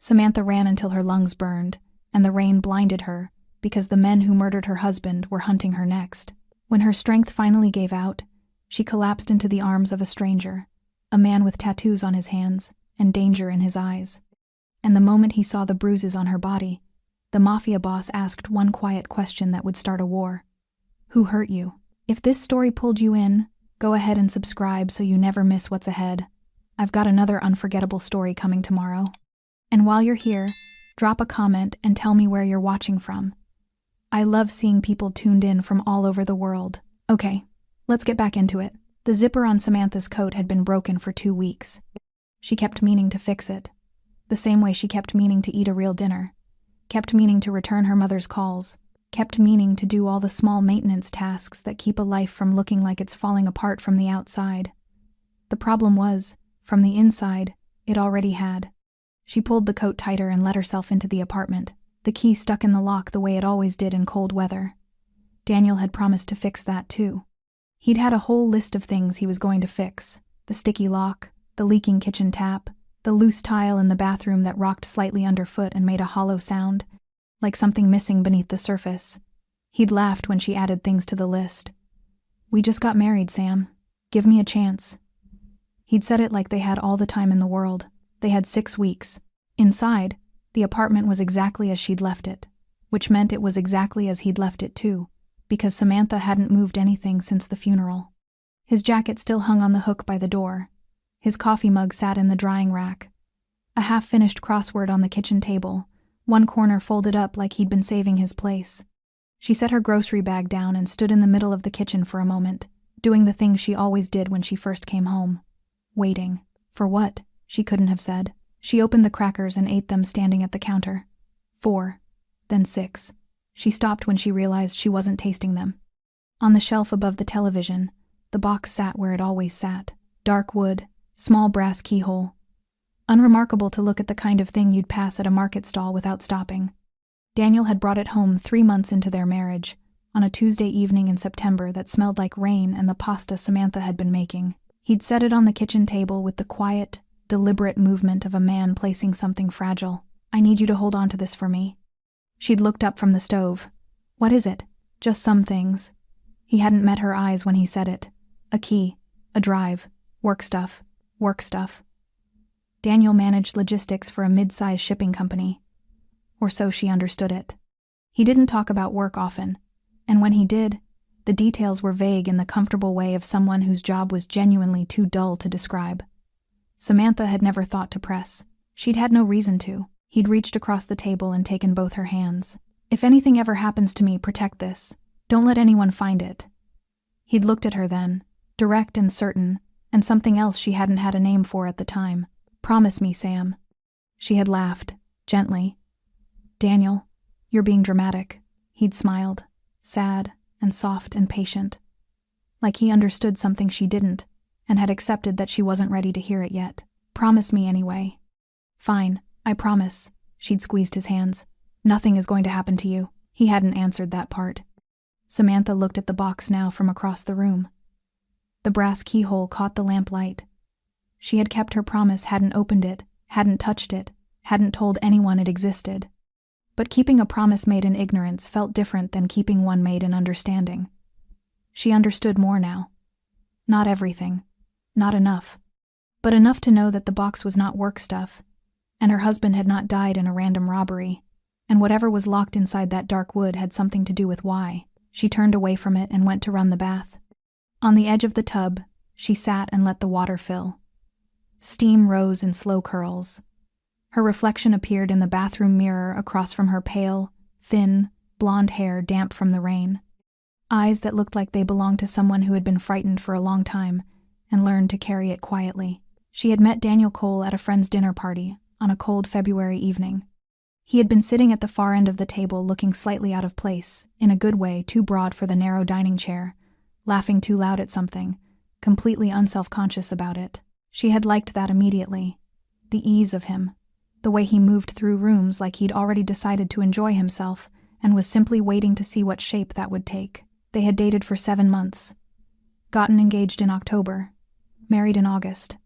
Samantha ran until her lungs burned, and the rain blinded her, because the men who murdered her husband were hunting her next. When her strength finally gave out, she collapsed into the arms of a stranger, a man with tattoos on his hands and danger in his eyes. And the moment he saw the bruises on her body, the Mafia boss asked one quiet question that would start a war. Who hurt you? If this story pulled you in, go ahead and subscribe so you never miss what's ahead. I've got another unforgettable story coming tomorrow. And while you're here, drop a comment and tell me where you're watching from. I love seeing people tuned in from all over the world. Okay, let's get back into it. The zipper on Samantha's coat had been broken for 2 weeks. She kept meaning to fix it, the same way she kept meaning to eat a real dinner, kept meaning to return her mother's calls, kept meaning to do all the small maintenance tasks that keep a life from looking like it's falling apart from the outside. The problem was, from the inside, it already had. She pulled the coat tighter and let herself into the apartment, the key stuck in the lock the way it always did in cold weather. Daniel had promised to fix that too. He'd had a whole list of things he was going to fix: the sticky lock, the leaking kitchen tap, the loose tile in the bathroom that rocked slightly underfoot and made a hollow sound, like something missing beneath the surface. He'd laughed when she added things to the list. "We just got married, Sam. Give me a chance." He'd said it like they had all the time in the world. They had 6 weeks. Inside, the apartment was exactly as she'd left it, which meant it was exactly as he'd left it too, because Samantha hadn't moved anything since the funeral. His jacket still hung on the hook by the door. His coffee mug sat in the drying rack. A half-finished crossword on the kitchen table, one corner folded up like he'd been saving his place. She set her grocery bag down and stood in the middle of the kitchen for a moment, doing the thing she always did when she first came home. Waiting. For what? She couldn't have said. She opened the crackers and ate them standing at the counter. 4. Then 6. She stopped when she realized she wasn't tasting them. On the shelf above the television, the box sat where it always sat. Dark wood, small brass keyhole. Unremarkable to look at the kind of thing you'd pass at a market stall without stopping. Daniel had brought it home 3 months into their marriage, on a Tuesday evening in September that smelled like rain and the pasta Samantha had been making. He'd set it on the kitchen table with the quiet, deliberate movement of a man placing something fragile. "I need you to hold on to this for me." She'd looked up from the stove. "What is it?" "Just some things." He hadn't met her eyes when he said it. A key, a drive, work stuff, work stuff. Daniel managed logistics for a mid-sized shipping company. Or so she understood it. He didn't talk about work often, and when he did, the details were vague in the comfortable way of someone whose job was genuinely too dull to describe. Samantha had never thought to press. She'd had no reason to. He'd reached across the table and taken both her hands. "If anything ever happens to me, protect this. Don't let anyone find it." He'd looked at her then, direct and certain, and something else she hadn't had a name for at the time. "Promise me, Sam." She had laughed, gently. "Daniel, you're being dramatic." He'd smiled, sad and soft and patient. Like he understood something she didn't, and had accepted that she wasn't ready to hear it yet. "Promise me anyway." "Fine, I promise." She'd squeezed his hands. "Nothing is going to happen to you." He hadn't answered that part. Samantha looked at the box now from across the room. The brass keyhole caught the lamplight. She had kept her promise, hadn't opened it, hadn't touched it, hadn't told anyone it existed. But keeping a promise made in ignorance felt different than keeping one made in understanding. She understood more now. Not everything. Not enough. But enough to know that the box was not work stuff, and her husband had not died in a random robbery, and whatever was locked inside that dark wood had something to do with why. She turned away from it and went to run the bath. On the edge of the tub, she sat and let the water fill. Steam rose in slow curls. Her reflection appeared in the bathroom mirror across from her pale, thin, blonde hair damp from the rain. Eyes that looked like they belonged to someone who had been frightened for a long time and learned to carry it quietly. She had met Daniel Cole at a friend's dinner party on a cold February evening. He had been sitting at the far end of the table looking slightly out of place, in a good way too broad for the narrow dining chair, laughing too loud at something, completely unself-conscious about it. She had liked that immediately. The ease of him. The way he moved through rooms like he'd already decided to enjoy himself and was simply waiting to see what shape that would take. They had dated for 7 months. Gotten engaged in October. Married in August.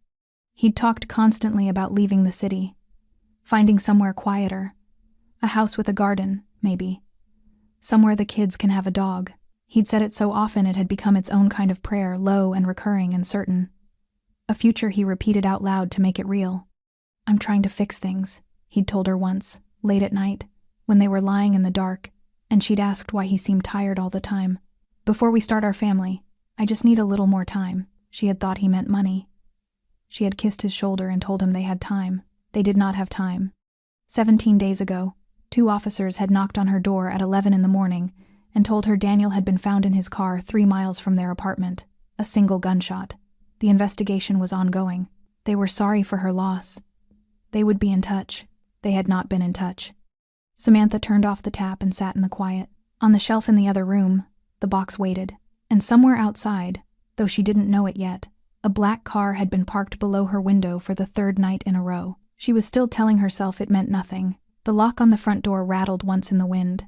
He'd talked constantly about leaving the city. finding somewhere quieter. A house with a garden, maybe. Somewhere the kids can have a dog. He'd said it so often it had become its own kind of prayer, low and recurring and certain. A future he repeated out loud to make it real. "I'm trying to fix things," he'd told her once, late at night, when they were lying in the dark, and she'd asked why he seemed tired all the time. "Before we start our family, I just need a little more time." She had thought he meant money. She had kissed his shoulder and told him they had time. They did not have time. 17 days ago, 2 officers had knocked on her door at 11 in the morning and told her Daniel had been found in his car 3 miles from their apartment, a single gunshot. The investigation was ongoing. They were sorry for her loss. They would be in touch. They had not been in touch. Samantha turned off the tap and sat in the quiet. On the shelf in the other room, the box waited, and somewhere outside, though she didn't know it yet, a black car had been parked below her window for the 3rd night in a row. She was still telling herself it meant nothing. The lock on the front door rattled once in the wind.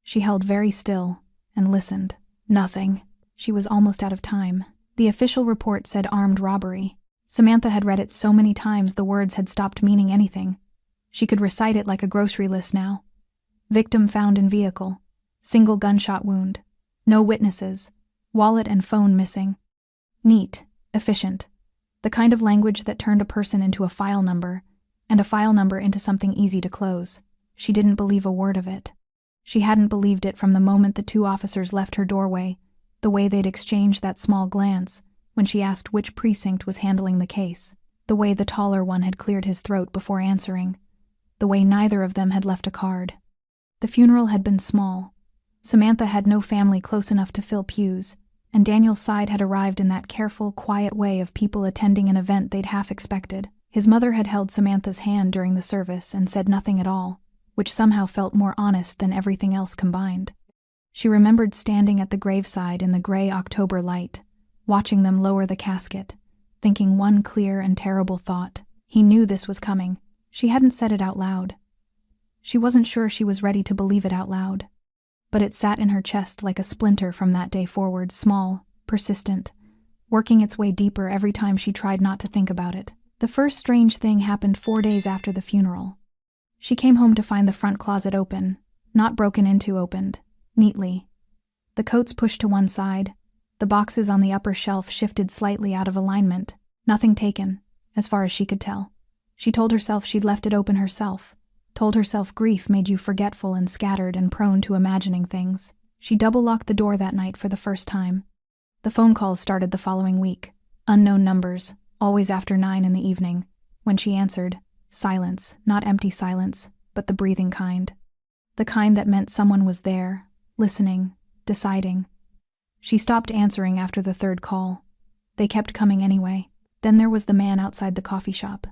She held very still and listened. Nothing. She was almost out of time. The official report said armed robbery. Samantha had read it so many times the words had stopped meaning anything. She could recite it like a grocery list now. Victim found in vehicle. Single gunshot wound. No witnesses. Wallet and phone missing. Neat. Efficient. The kind of language that turned a person into a file number, and a file number into something easy to close. She didn't believe a word of it. She hadn't believed it from the moment the 2 officers left her doorway, the way they'd exchanged that small glance when she asked which precinct was handling the case, the way the taller one had cleared his throat before answering, the way neither of them had left a card. The funeral had been small. Samantha had no family close enough to fill pews, and Daniel's side had arrived in that careful, quiet way of people attending an event they'd half expected. His mother had held Samantha's hand during the service and said nothing at all, which somehow felt more honest than everything else combined. She remembered standing at the graveside in the gray October light, watching them lower the casket, thinking one clear and terrible thought. He knew this was coming. She hadn't said it out loud. She wasn't sure she was ready to believe it out loud. But it sat in her chest like a splinter from that day forward, small, persistent, working its way deeper every time she tried not to think about it. The first strange thing happened 4 days after the funeral. She came home to find the front closet open, not broken into, opened, neatly. The coats pushed to one side, the boxes on the upper shelf shifted slightly out of alignment, nothing taken, as far as she could tell. She told herself she'd left it open herself, told herself grief made you forgetful and scattered and prone to imagining things. She double-locked the door that night for the first time. The phone calls started the following week. Unknown numbers, always after 9 in the evening. When she answered, silence, not empty silence, but the breathing kind. The kind that meant someone was there, listening, deciding. She stopped answering after the 3rd call. They kept coming anyway. Then there was the man outside the coffee shop.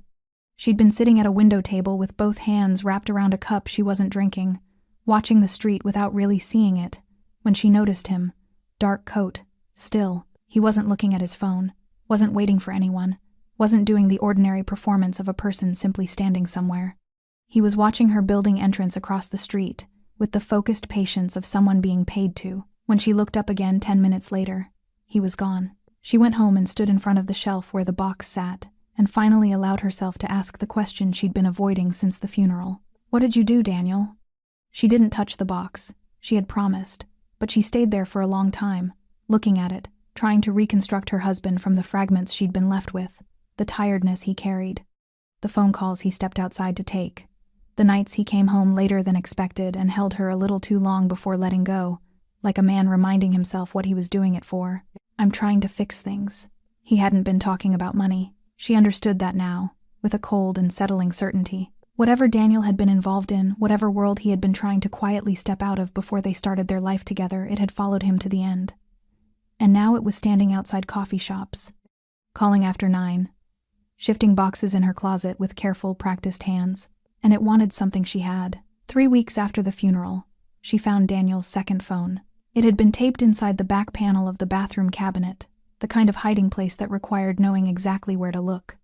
She'd been sitting at a window table with both hands wrapped around a cup she wasn't drinking, watching the street without really seeing it, when she noticed him. Dark coat, still. He wasn't looking at his phone, wasn't waiting for anyone, wasn't doing the ordinary performance of a person simply standing somewhere. He was watching her building entrance across the street, with the focused patience of someone being paid to. When she looked up again 10 minutes later, he was gone. She went home and stood in front of the shelf where the box sat, and finally allowed herself to ask the question she'd been avoiding since the funeral. "What did you do, Daniel?" She didn't touch the box. She had promised, but she stayed there for a long time, looking at it, trying to reconstruct her husband from the fragments she'd been left with, the tiredness he carried, the phone calls he stepped outside to take, the nights he came home later than expected and held her a little too long before letting go, like a man reminding himself what he was doing it for. "I'm trying to fix things." He hadn't been talking about money. She understood that now, with a cold and settling certainty. Whatever Daniel had been involved in, whatever world he had been trying to quietly step out of before they started their life together, it had followed him to the end. And now it was standing outside coffee shops, calling after 9, shifting boxes in her closet with careful, practiced hands, and it wanted something she had. 3 weeks after the funeral, she found Daniel's second phone. It had been taped inside the back panel of the bathroom cabinet, the kind of hiding place that required knowing exactly where to look.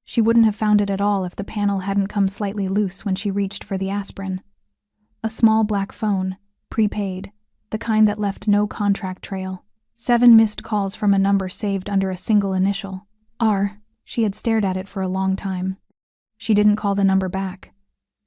She wouldn't have found it at all if the panel hadn't come slightly loose when she reached for the aspirin. A small black phone, prepaid, the kind that left no contract trail. 7 missed calls from a number saved under a single initial. R. She had stared at it for a long time. She didn't call the number back.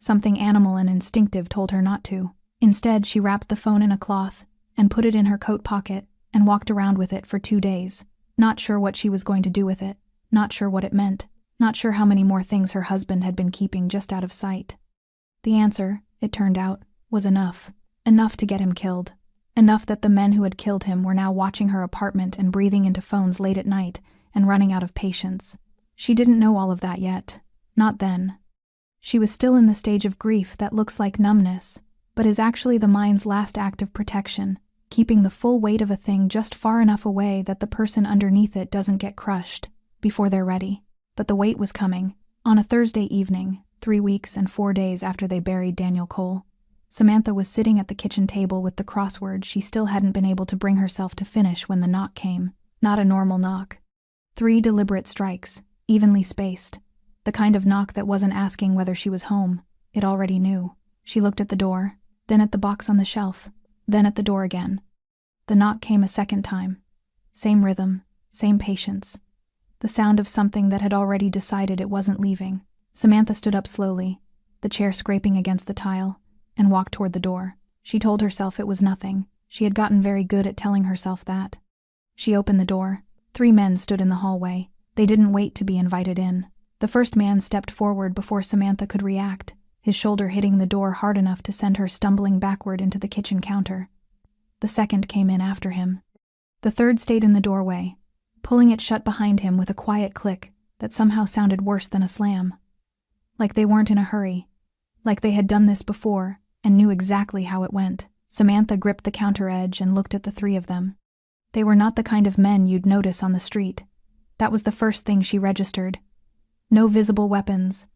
Something animal and instinctive told her not to. Instead, she wrapped the phone in a cloth and put it in her coat pocket and walked around with it for 2 days, not sure what she was going to do with it, not sure what it meant, not sure how many more things her husband had been keeping just out of sight. The answer, it turned out, was enough. Enough to get him killed. Enough that the men who had killed him were now watching her apartment and breathing into phones late at night and running out of patience. She didn't know all of that yet. Not then. She was still in the stage of grief that looks like numbness, but is actually the mind's last act of protection, keeping the full weight of a thing just far enough away that the person underneath it doesn't get crushed before they're ready. But the weight was coming. On a Thursday evening, 3 weeks and 4 days after they buried Daniel Cole, Samantha was sitting at the kitchen table with the crossword she still hadn't been able to bring herself to finish when the knock came. Not a normal knock. 3 deliberate strikes, evenly spaced. The kind of knock that wasn't asking whether she was home. It already knew. She looked at the door, then at the box on the shelf, then at the door again. The knock came a second time. Same rhythm, same patience. The sound of something that had already decided it wasn't leaving. Samantha stood up slowly, the chair scraping against the tile, and walked toward the door. She told herself it was nothing. She had gotten very good at telling herself that. She opened the door. 3 men stood in the hallway. They didn't wait to be invited in. The first man stepped forward before Samantha could react, his shoulder hitting the door hard enough to send her stumbling backward into the kitchen counter. The second came in after him. The third stayed in the doorway, pulling it shut behind him with a quiet click that somehow sounded worse than a slam. Like they weren't in a hurry. Like they had done this before and knew exactly how it went. Samantha gripped the counter edge and looked at the 3 of them. They were not the kind of men you'd notice on the street. That was the first thing she registered. No visible weapons.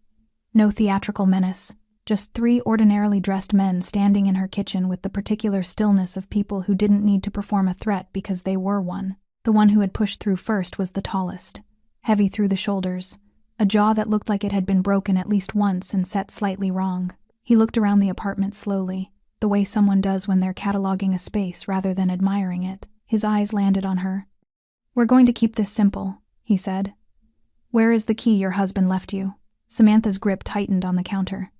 No theatrical menace. Just 3 ordinarily dressed men standing in her kitchen with the particular stillness of people who didn't need to perform a threat because they were one. The one who had pushed through first was the tallest. Heavy through the shoulders. A jaw that looked like it had been broken at least once and set slightly wrong. He looked around the apartment slowly, the way someone does when they're cataloging a space rather than admiring it. His eyes landed on her. "We're going to keep this simple," he said. "Where is the key your husband left you?" Samantha's grip tightened on the counter.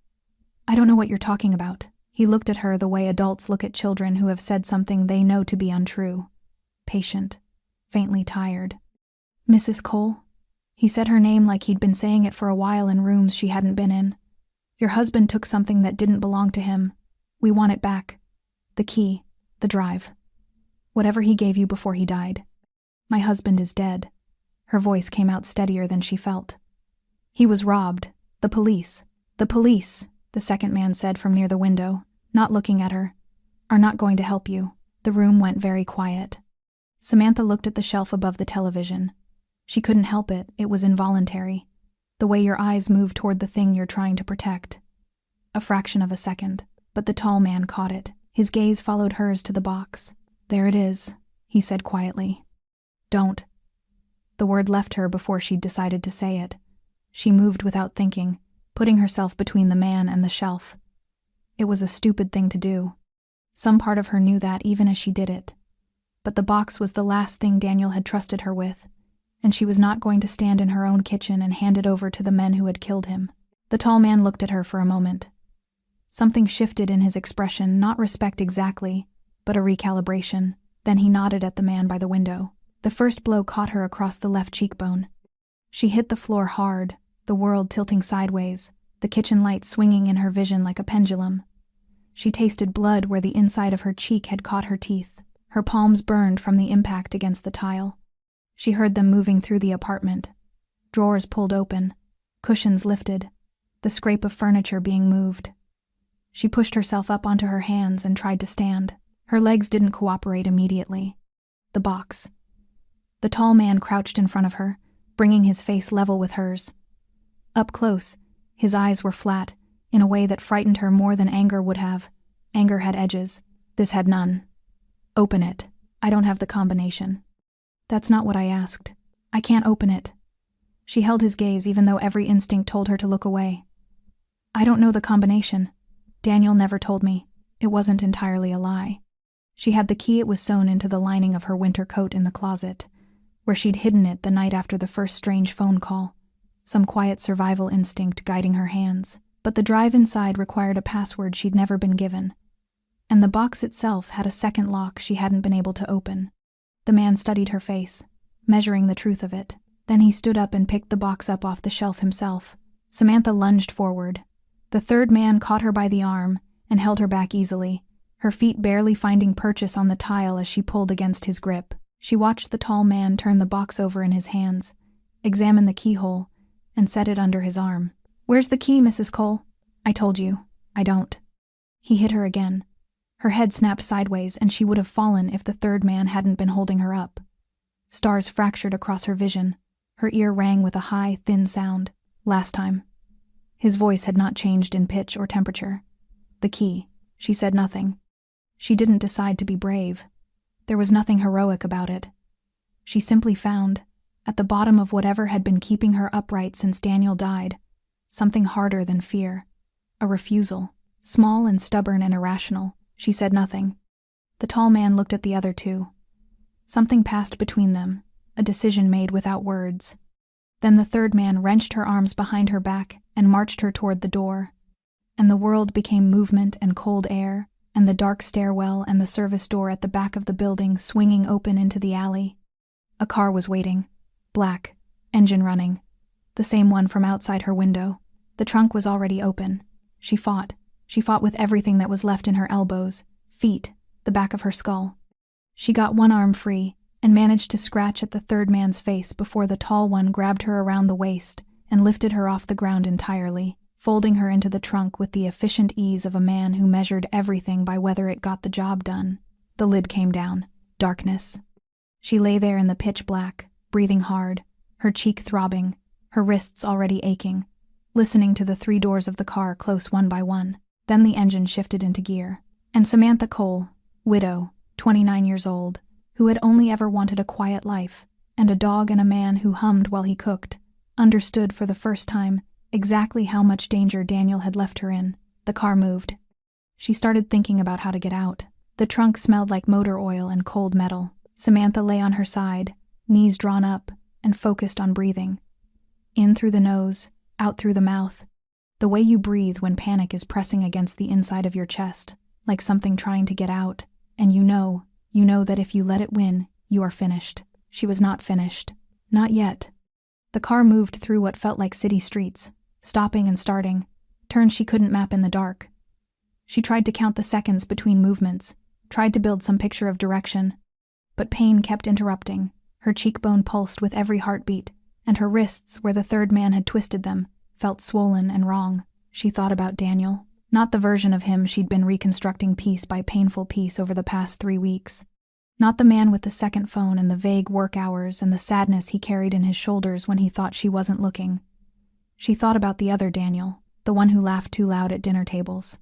"I don't know what you're talking about." He looked at her the way adults look at children who have said something they know to be untrue. Patient. Faintly tired. "Mrs. Cole?" He said her name like he'd been saying it for a while in rooms she hadn't been in. "Your husband took something that didn't belong to him. We want it back. The key. The drive. Whatever he gave you before he died. My husband is dead." Her voice came out steadier than she felt. "He was robbed. The police. The police," the second man said from near the window, not looking at her, "are not going to help you." The room went very quiet. Samantha looked at the shelf above the television. She couldn't help it. It was involuntary. The way your eyes move toward the thing you're trying to protect. A fraction of a second, but the tall man caught it. His gaze followed hers to the box. "There it is," he said quietly. "Don't." The word left her before she'd decided to say it. She moved without thinking, putting herself between the man and the shelf. It was a stupid thing to do. Some part of her knew that even as she did it. But the box was the last thing Daniel had trusted her with, and she was not going to stand in her own kitchen and hand it over to the men who had killed him. The tall man looked at her for a moment. Something shifted in his expression, not respect exactly, but a recalibration. Then he nodded at the man by the window. The first blow caught her across the left cheekbone. She hit the floor hard, the world tilting sideways, the kitchen light swinging in her vision like a pendulum. She tasted blood where the inside of her cheek had caught her teeth. Her palms burned from the impact against the tile. She heard them moving through the apartment. Drawers pulled open, cushions lifted, the scrape of furniture being moved. She pushed herself up onto her hands and tried to stand. Her legs didn't cooperate immediately. The box. The tall man crouched in front of her, bringing his face level with hers. Up close, his eyes were flat, in a way that frightened her more than anger would have. Anger had edges. This had none. "Open it. I don't have the combination." "That's not what I asked. I can't open it." She held his gaze even though every instinct told her to look away. "I don't know the combination. Daniel never told me. It wasn't entirely a lie." She had the key. It was sewn into the lining of her winter coat in the closet, where she'd hidden it the night after the first strange phone call. Some quiet survival instinct guiding her hands. But the drive inside required a password she'd never been given, and the box itself had a second lock she hadn't been able to open. The man studied her face, measuring the truth of it. Then he stood up and picked the box up off the shelf himself. Samantha lunged forward. The third man caught her by the arm and held her back easily, her feet barely finding purchase on the tile as she pulled against his grip. She watched the tall man turn the box over in his hands, examine the keyhole, and set it under his arm. "Where's the key, Mrs. Cole?" "I told you, I don't." He hit her again. Her head snapped sideways, and she would have fallen if the third man hadn't been holding her up. Stars fractured across her vision. Her ear rang with a high, thin sound. Last time. His voice had not changed in pitch or temperature. The key. She said nothing. She didn't decide to be brave. There was nothing heroic about it. She simply found, at the bottom of whatever had been keeping her upright since Daniel died, something harder than fear. A refusal. Small and stubborn and irrational. She said nothing. The tall man looked at the other two. Something passed between them, a decision made without words. Then the third man wrenched her arms behind her back and marched her toward the door. And the world became movement and cold air, and the dark stairwell and the service door at the back of the building swinging open into the alley. A car was waiting. Black. Engine running. The same one from outside her window. The trunk was already open. She fought. She fought with everything that was left in her elbows, feet, the back of her skull. She got one arm free and managed to scratch at the third man's face before the tall one grabbed her around the waist and lifted her off the ground entirely, folding her into the trunk with the efficient ease of a man who measured everything by whether it got the job done. The lid came down. Darkness. She lay there in the pitch black, breathing hard, her cheek throbbing, her wrists already aching, listening to the 3 doors of the car close one by one. Then the engine shifted into gear, and Samantha Cole, widow, 29 years old, who had only ever wanted a quiet life, and a dog and a man who hummed while he cooked, understood for the first time exactly how much danger Daniel had left her in. The car moved. She started thinking about how to get out. The trunk smelled like motor oil and cold metal. Samantha lay on her side, knees drawn up, and focused on breathing. In through the nose, out through the mouth. The way you breathe when panic is pressing against the inside of your chest, like something trying to get out, and you know that if you let it win, you are finished. She was not finished. Not yet. The car moved through what felt like city streets, stopping and starting, turns she couldn't map in the dark. She tried to count the seconds between movements, tried to build some picture of direction, but pain kept interrupting. Her cheekbone pulsed with every heartbeat, and her wrists, where the third man had twisted them, felt swollen and wrong. She thought about Daniel, not the version of him she'd been reconstructing piece by painful piece over the past 3 weeks. Not the man with the second phone and the vague work hours and the sadness he carried in his shoulders when he thought she wasn't looking. She thought about the other Daniel, the one who laughed too loud at dinner tables.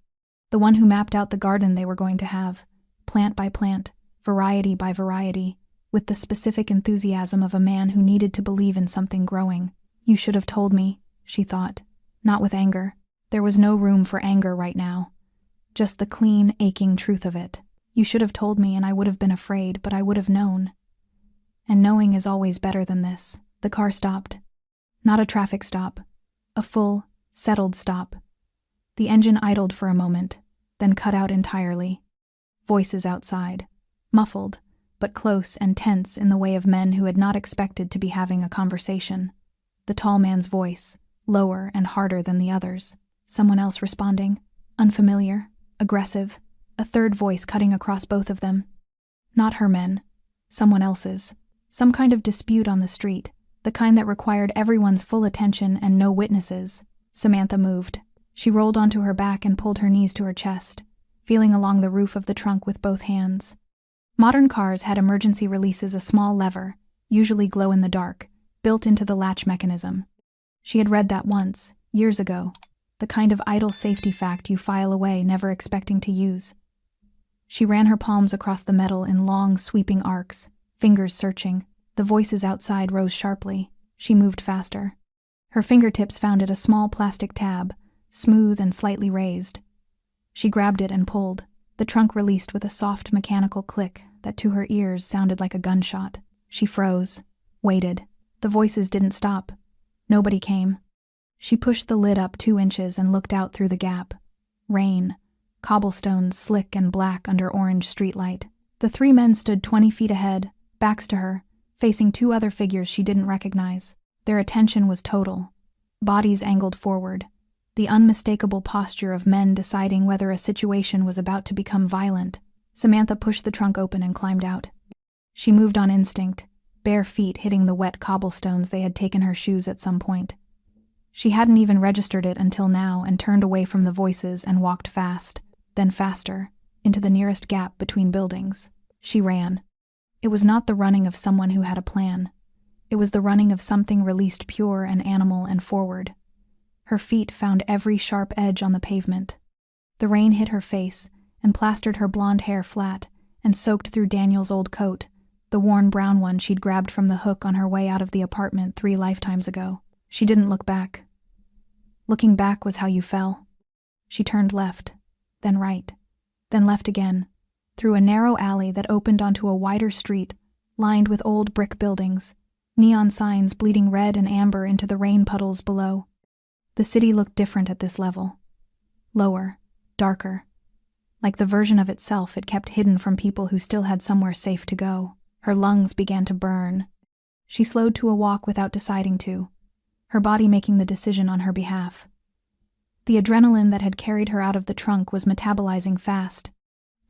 The one who mapped out the garden they were going to have, plant by plant, variety by variety, with the specific enthusiasm of a man who needed to believe in something growing. "You should have told me," she thought, not with anger. There was no room for anger right now. Just the clean, aching truth of it. "You should have told me and I would have been afraid, but I would have known." And knowing is always better than this. The car stopped. Not a traffic stop. A full, settled stop. The engine idled for a moment, then cut out entirely. Voices outside. Muffled, but close and tense in the way of men who had not expected to be having a conversation. The tall man's voice, lower and harder than the others. Someone else responding. Unfamiliar, aggressive, a third voice cutting across both of them. Not her men. Someone else's. Some kind of dispute on the street, the kind that required everyone's full attention and no witnesses. Samantha moved. She rolled onto her back and pulled her knees to her chest, feeling along the roof of the trunk with both hands. Modern cars had emergency releases, a small lever, usually glow in the dark, built into the latch mechanism. She had read that once, years ago, the kind of idle safety fact you file away never expecting to use. She ran her palms across the metal in long, sweeping arcs, fingers searching. The voices outside rose sharply. She moved faster. Her fingertips found it, a small plastic tab, smooth and slightly raised. She grabbed it and pulled. The trunk released with a soft mechanical click that to her ears sounded like a gunshot. She froze, waited. The voices didn't stop. Nobody came. She pushed the lid up 2 inches and looked out through the gap. Rain, cobblestones slick and black under orange streetlight. The 3 men stood 20 feet ahead, backs to her, facing 2 other figures she didn't recognize. Their attention was total. Bodies angled forward. The unmistakable posture of men deciding whether a situation was about to become violent. Samantha pushed the trunk open and climbed out. She moved on instinct, bare feet hitting the wet cobblestones they had taken her shoes at some point. She hadn't even registered it until now and turned away from the voices and walked fast, then faster, into the nearest gap between buildings. She ran. It was not the running of someone who had a plan. It was the running of something released pure and animal and forward. Her feet found every sharp edge on the pavement. The rain hit her face and plastered her blonde hair flat and soaked through Daniel's old coat, the worn brown one she'd grabbed from the hook on her way out of the apartment 3 lifetimes ago. She didn't look back. Looking back was how you fell. She turned left, then right, then left again, through a narrow alley that opened onto a wider street lined with old brick buildings, neon signs bleeding red and amber into the rain puddles below. The city looked different at this level. Lower, darker. Like the version of itself it kept hidden from people who still had somewhere safe to go. Her lungs began to burn. She slowed to a walk without deciding to, her body making the decision on her behalf. The adrenaline that had carried her out of the trunk was metabolizing fast,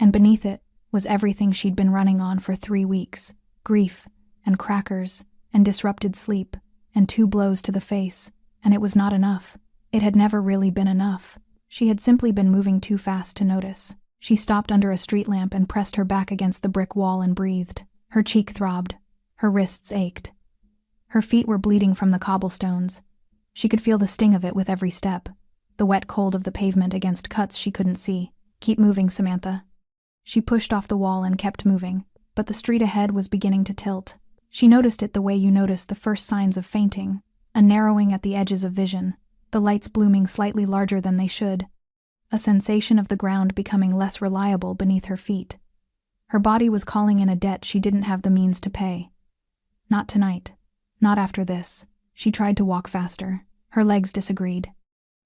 and beneath it was everything she'd been running on for 3 weeks: grief, and crackers, and disrupted sleep, and 2 blows to the face, and it was not enough. It had never really been enough. She had simply been moving too fast to notice. She stopped under a street lamp and pressed her back against the brick wall and breathed. Her cheek throbbed. Her wrists ached. Her feet were bleeding from the cobblestones. She could feel the sting of it with every step, the wet cold of the pavement against cuts she couldn't see. "Keep moving, Samantha." She pushed off the wall and kept moving, but the street ahead was beginning to tilt. She noticed it the way you notice the first signs of fainting, a narrowing at the edges of vision, the lights blooming slightly larger than they should, a sensation of the ground becoming less reliable beneath her feet. Her body was calling in a debt she didn't have the means to pay. Not tonight. Not after this. She tried to walk faster. Her legs disagreed.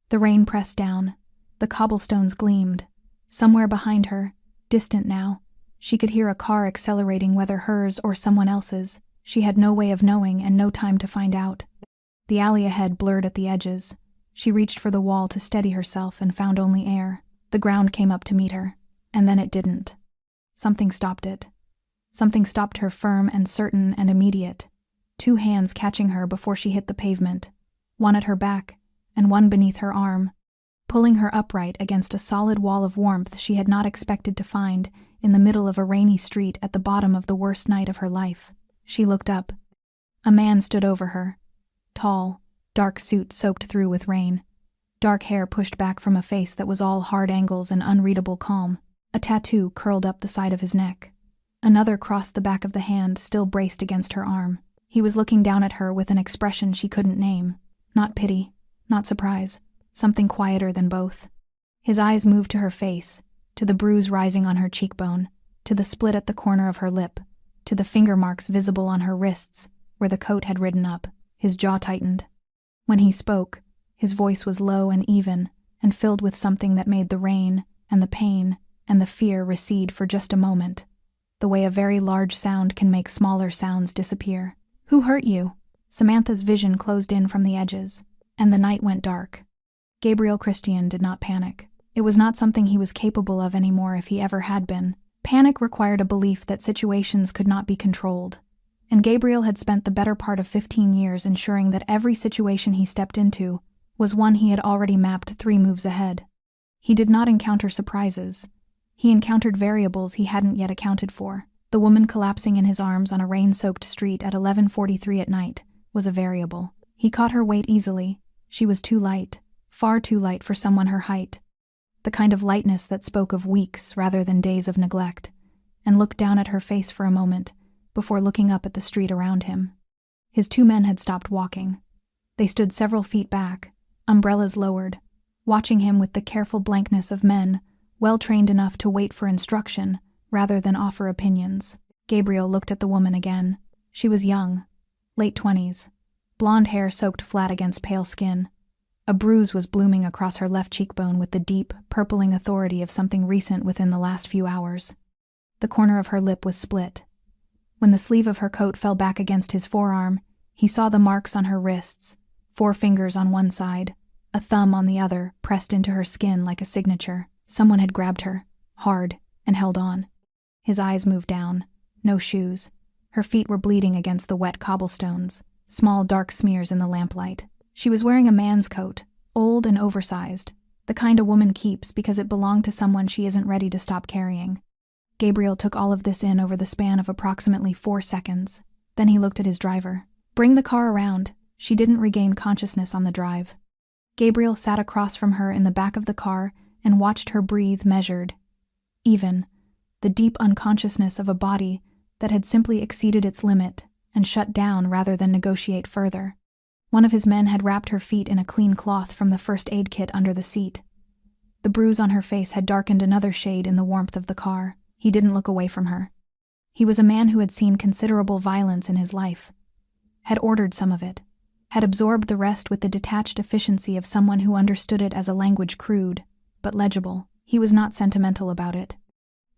The rain pressed down. The cobblestones gleamed. Somewhere behind her, distant now, she could hear a car accelerating, whether hers or someone else's. She had no way of knowing and no time to find out. The alley ahead blurred at the edges. She reached for the wall to steady herself and found only air. The ground came up to meet her, and then it didn't. Something stopped it. Something stopped her, firm and certain and immediate. 2 hands catching her before she hit the pavement, one at her back and one beneath her arm, pulling her upright against a solid wall of warmth she had not expected to find in the middle of a rainy street at the bottom of the worst night of her life. She looked up. A man stood over her. Tall, dark suit soaked through with rain. Dark hair pushed back from a face that was all hard angles and unreadable calm. A tattoo curled up the side of his neck. Another crossed the back of the hand still braced against her arm. He was looking down at her with an expression she couldn't name. Not pity, not surprise, something quieter than both. His eyes moved to her face, to the bruise rising on her cheekbone, to the split at the corner of her lip, to the finger marks visible on her wrists where the coat had ridden up. His jaw tightened. When he spoke, his voice was low and even, and filled with something that made the rain, and the pain, and the fear recede for just a moment, the way a very large sound can make smaller sounds disappear. "Who hurt you?" Samantha's vision closed in from the edges, and the night went dark. Gabriel Christian did not panic. It was not something he was capable of anymore if he ever had been. Panic required a belief that situations could not be controlled, and Gabriel had spent the better part of 15 years ensuring that every situation he stepped into was one he had already mapped 3 moves ahead. He did not encounter surprises. He encountered variables he hadn't yet accounted for. The woman collapsing in his arms on a rain-soaked street at 11:43 at night was a variable. He caught her weight easily. She was too light, far too light for someone her height. The kind of lightness that spoke of weeks rather than days of neglect, and looked down at her face for a moment before looking up at the street around him. His 2 men had stopped walking. They stood several feet back, umbrellas lowered, watching him with the careful blankness of men, well-trained enough to wait for instruction rather than offer opinions. Gabriel looked at the woman again. She was young, late 20s, blonde hair soaked flat against pale skin, A bruise was blooming across her left cheekbone with the deep, purpling authority of something recent within the last few hours. The corner of her lip was split. When the sleeve of her coat fell back against his forearm, he saw the marks on her wrists, 4 fingers on one side, a thumb on the other, pressed into her skin like a signature. Someone had grabbed her, hard, and held on. His eyes moved down. No shoes. Her feet were bleeding against the wet cobblestones, small dark smears in the lamplight. She was wearing a man's coat, old and oversized, the kind a woman keeps because it belonged to someone she isn't ready to stop carrying. Gabriel took all of this in over the span of approximately 4 seconds. Then he looked at his driver. "Bring the car around." She didn't regain consciousness on the drive. Gabriel sat across from her in the back of the car and watched her breathe measured. Even, the deep unconsciousness of a body that had simply exceeded its limit and shut down rather than negotiate further. One of his men had wrapped her feet in a clean cloth from the first aid kit under the seat. The bruise on her face had darkened another shade in the warmth of the car. He didn't look away from her. He was a man who had seen considerable violence in his life, had ordered some of it, had absorbed the rest with the detached efficiency of someone who understood it as a language crude, but legible. He was not sentimental about it.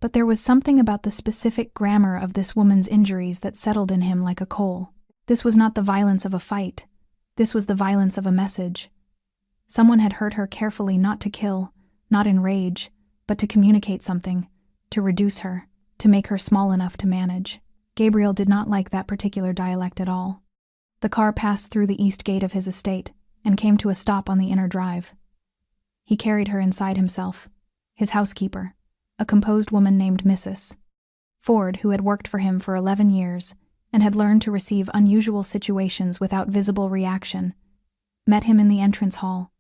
But there was something about the specific grammar of this woman's injuries that settled in him like a coal. This was not the violence of a fight. This was the violence of a message. Someone had hurt her carefully, not to kill, not in rage, but to communicate something, to reduce her, to make her small enough to manage. Gabriel did not like that particular dialect at all. The car passed through the east gate of his estate and came to a stop on the inner drive. He carried her inside himself, his housekeeper, a composed woman named Mrs. Ford, who had worked for him for 11 years and had learned to receive unusual situations without visible reaction, met him in the entrance hall,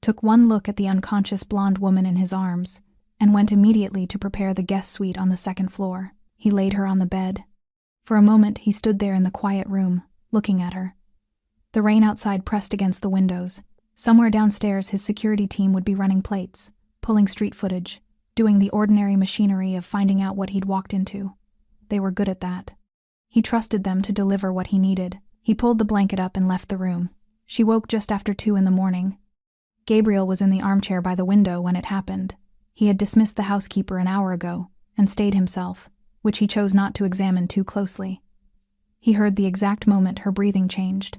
took one look at the unconscious blonde woman in his arms, and went immediately to prepare the guest suite on the 2nd floor. He laid her on the bed. For a moment he stood there in the quiet room, looking at her. The rain outside pressed against the windows. Somewhere downstairs his security team would be running plates, pulling street footage, doing the ordinary machinery of finding out what he'd walked into. They were good at that. He trusted them to deliver what he needed. He pulled the blanket up and left the room. She woke just after 2 in the morning. Gabriel was in the armchair by the window when it happened. He had dismissed the housekeeper an hour ago and stayed himself, which he chose not to examine too closely. He heard the exact moment her breathing changed,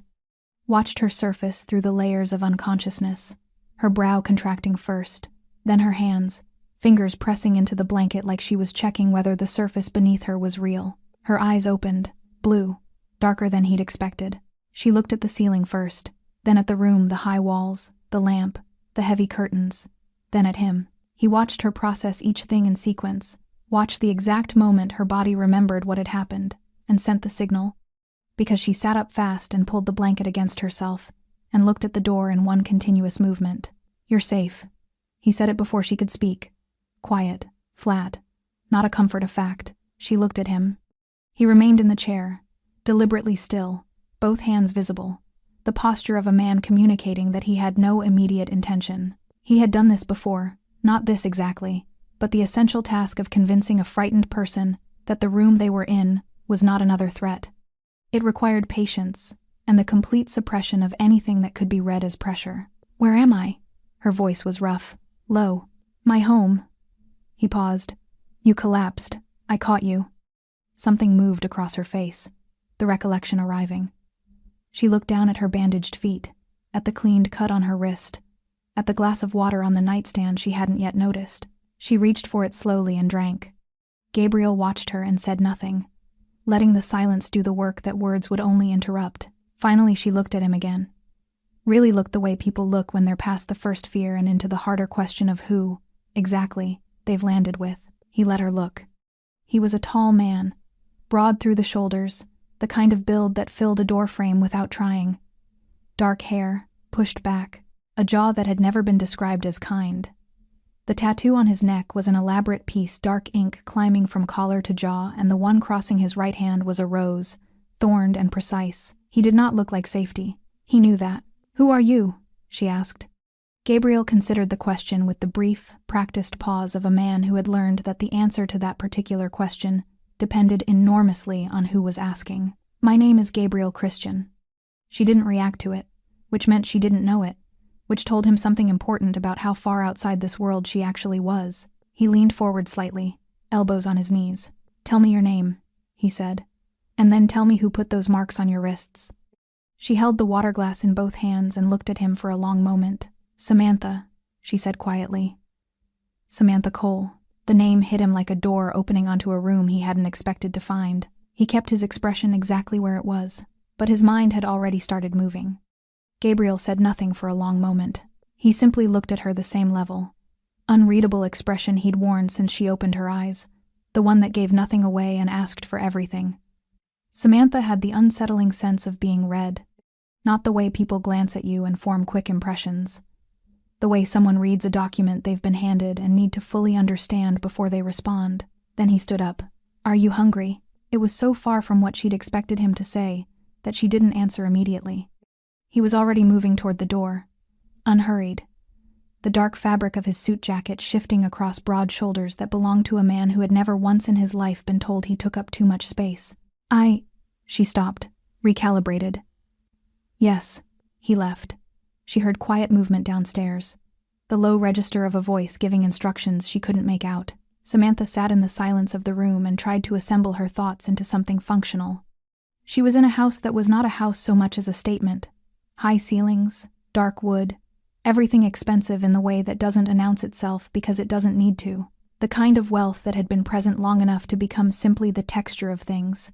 watched her surface through the layers of unconsciousness, her brow contracting first, then her hands, fingers pressing into the blanket like she was checking whether the surface beneath her was real. Her eyes opened, blue, darker than he'd expected. She looked at the ceiling first, then at the room, the high walls, the lamp, the heavy curtains, then at him. He watched her process each thing in sequence, watched the exact moment her body remembered what had happened, and sent the signal. Because she sat up fast and pulled the blanket against herself, and looked at the door in one continuous movement. "You're safe." He said it before she could speak. Quiet, flat, not a comfort of fact. She looked at him. He remained in the chair, deliberately still, both hands visible, the posture of a man communicating that he had no immediate intention. He had done this before, not this exactly, but the essential task of convincing a frightened person that the room they were in was not another threat. It required patience and the complete suppression of anything that could be read as pressure. "Where am I?" Her voice was rough, low. "My home." He paused. "You collapsed. I caught you." Something moved across her face, the recollection arriving. She looked down at her bandaged feet, at the cleaned cut on her wrist, at the glass of water on the nightstand she hadn't yet noticed. She reached for it slowly and drank. Gabriel watched her and said nothing, letting the silence do the work that words would only interrupt. Finally she looked at him again. Really looked the way people look when they're past the first fear and into the harder question of who, exactly, they've landed with. He let her look. He was a tall man, broad through the shoulders, the kind of build that filled a doorframe without trying. Dark hair, pushed back, a jaw that had never been described as kind. The tattoo on his neck was an elaborate piece, dark ink climbing from collar to jaw, and the one crossing his right hand was a rose, thorned and precise. He did not look like safety. He knew that. "Who are you?" she asked. Gabriel considered the question with the brief, practiced pause of a man who had learned that the answer to that particular question depended enormously on who was asking. "My name is Gabriel Christian." She didn't react to it, which meant she didn't know it, which told him something important about how far outside this world she actually was. He leaned forward slightly, elbows on his knees. "Tell me your name," he said. "And then tell me who put those marks on your wrists." She held the water glass in both hands and looked at him for a long moment. "Samantha," she said quietly. "Samantha Cole." The name hit him like a door opening onto a room he hadn't expected to find. He kept his expression exactly where it was, but his mind had already started moving. Gabriel said nothing for a long moment. He simply looked at her the same level. Unreadable expression he'd worn since she opened her eyes, the one that gave nothing away and asked for everything. Samantha had the unsettling sense of being read, not the way people glance at you and form quick impressions. The way someone reads a document they've been handed and need to fully understand before they respond. Then he stood up. "Are you hungry?" It was so far from what she'd expected him to say that she didn't answer immediately. He was already moving toward the door, unhurried, the dark fabric of his suit jacket shifting across broad shoulders that belonged to a man who had never once in his life been told he took up too much space. She stopped, recalibrated. "Yes," he left. She heard quiet movement downstairs, the low register of a voice giving instructions she couldn't make out. Samantha sat in the silence of the room and tried to assemble her thoughts into something functional. She was in a house that was not a house so much as a statement. High ceilings, dark wood, everything expensive in the way that doesn't announce itself because it doesn't need to. The kind of wealth that had been present long enough to become simply the texture of things.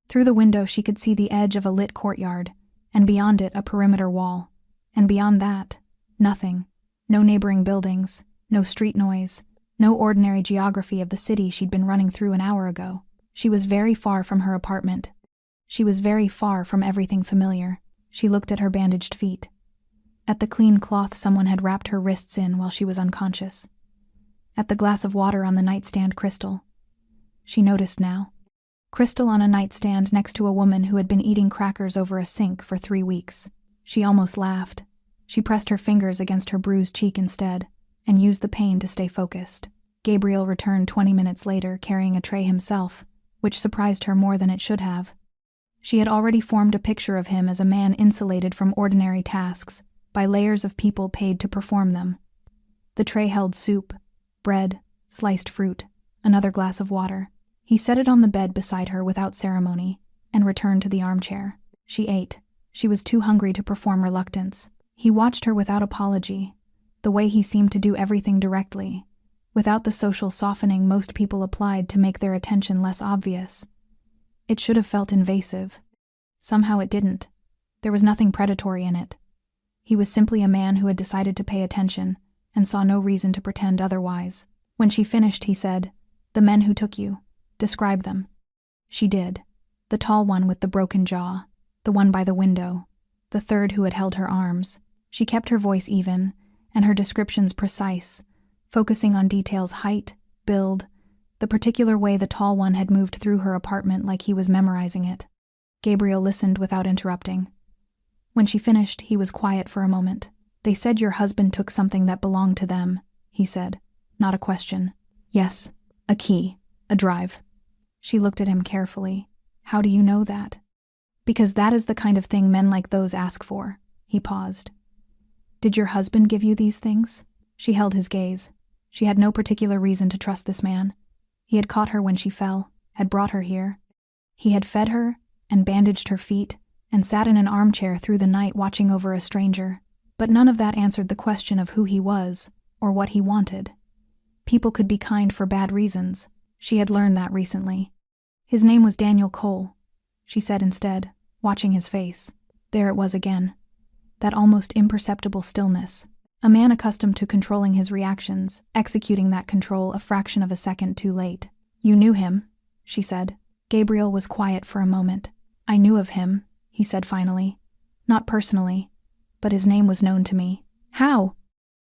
Through the window she could see the edge of a lit courtyard, and beyond it a perimeter wall. And beyond that, nothing. No neighboring buildings, no street noise, no ordinary geography of the city she'd been running through an hour ago. She was very far from her apartment. She was very far from everything familiar. She looked at her bandaged feet, at the clean cloth someone had wrapped her wrists in while she was unconscious, at the glass of water on the nightstand crystal. She noticed now. Crystal on a nightstand next to a woman who had been eating crackers over a sink for 3 weeks. She almost laughed. She pressed her fingers against her bruised cheek instead, and used the pain to stay focused. Gabriel returned 20 minutes later carrying a tray himself, which surprised her more than it should have. She had already formed a picture of him as a man insulated from ordinary tasks by layers of people paid to perform them. The tray held soup, bread, sliced fruit, another glass of water. He set it on the bed beside her without ceremony, and returned to the armchair. She ate. She was too hungry to perform reluctance. He watched her without apology, the way he seemed to do everything directly, without the social softening most people applied to make their attention less obvious. It should have felt invasive. Somehow it didn't. There was nothing predatory in it. He was simply a man who had decided to pay attention, and saw no reason to pretend otherwise. When she finished, he said, "The men who took you. Describe them." She did. The tall one with the broken jaw, the one by the window, the third who had held her arms. She kept her voice even, and her descriptions precise, focusing on details: height, build, the particular way the tall one had moved through her apartment like he was memorizing it. Gabriel listened without interrupting. When she finished, he was quiet for a moment. "They said your husband took something that belonged to them," he said. Not a question. "Yes, a key, a drive." She looked at him carefully. "How do you know that?" "Because that is the kind of thing men like those ask for." He paused. "Did your husband give you these things?" She held his gaze. She had no particular reason to trust this man. He had caught her when she fell, had brought her here. He had fed her and bandaged her feet and sat in an armchair through the night watching over a stranger. But none of that answered the question of who he was or what he wanted. People could be kind for bad reasons. She had learned that recently. "His name was Daniel Cole," she said instead, watching his face. There it was again. That almost imperceptible stillness. A man accustomed to controlling his reactions, executing that control a fraction of a second too late. "You knew him," she said. Gabriel was quiet for a moment. "I knew of him," he said finally. "Not personally, but his name was known to me." "How?"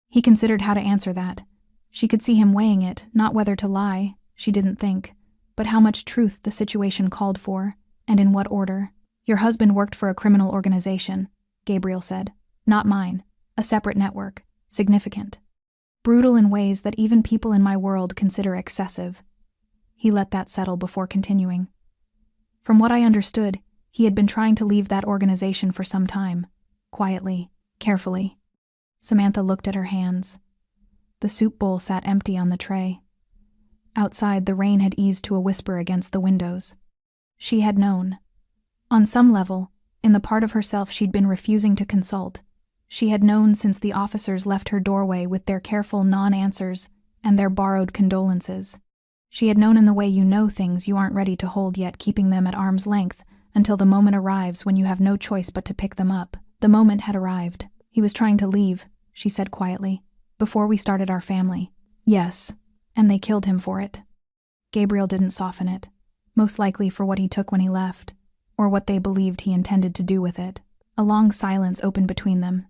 He considered how to answer that. She could see him weighing it, not whether to lie, she didn't think, but how much truth the situation called for, and in what order. "Your husband worked for a criminal organization," Gabriel said. "Not mine. A separate network. Significant. Brutal in ways that even people in my world consider excessive." He let that settle before continuing. "From what I understood, he had been trying to leave that organization for some time. Quietly, carefully." Samantha looked at her hands. The soup bowl sat empty on the tray. Outside, the rain had eased to a whisper against the windows. She had known. On some level, in the part of herself she'd been refusing to consult, she had known since the officers left her doorway with their careful non-answers and their borrowed condolences. She had known in the way you know things you aren't ready to hold yet, keeping them at arm's length until the moment arrives when you have no choice but to pick them up. The moment had arrived. He was trying to leave, she said quietly, before we started our family. Yes, and they killed him for it. Gabriel didn't soften it, most likely for what he took when he left, or what they believed he intended to do with it. A long silence opened between them.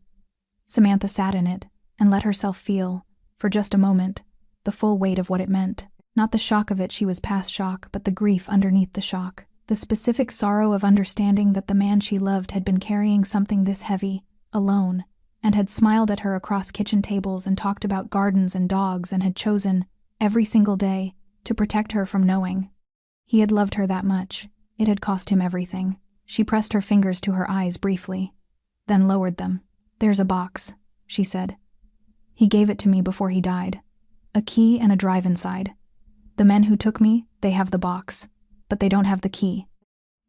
Samantha sat in it and let herself feel, for just a moment, the full weight of what it meant. Not the shock of it, she was past shock, but the grief underneath the shock. The specific sorrow of understanding that the man she loved had been carrying something this heavy, alone, and had smiled at her across kitchen tables and talked about gardens and dogs and had chosen, every single day, to protect her from knowing. He had loved her that much. It had cost him everything. She pressed her fingers to her eyes briefly, then lowered them. "There's a box," she said. "He gave it to me before he died. A key and a drive inside. The men who took me, they have the box, but they don't have the key."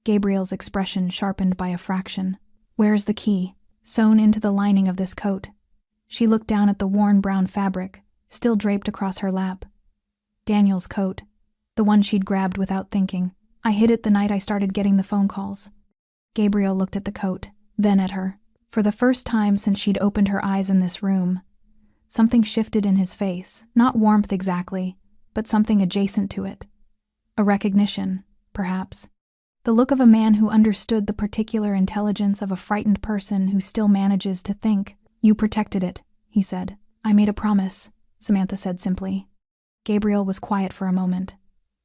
Gabriel's expression sharpened by a fraction. "Where's the key?" "Sewn into the lining of this coat." She looked down at the worn brown fabric, still draped across her lap. Daniel's coat, the one she'd grabbed without thinking. "I hid it the night I started getting the phone calls." Gabriel looked at the coat, then at her. For the first time since she'd opened her eyes in this room, something shifted in his face, not warmth exactly, but something adjacent to it. A recognition, perhaps. The look of a man who understood the particular intelligence of a frightened person who still manages to think. "You protected it," he said. "I made a promise," Samantha said simply. Gabriel was quiet for a moment.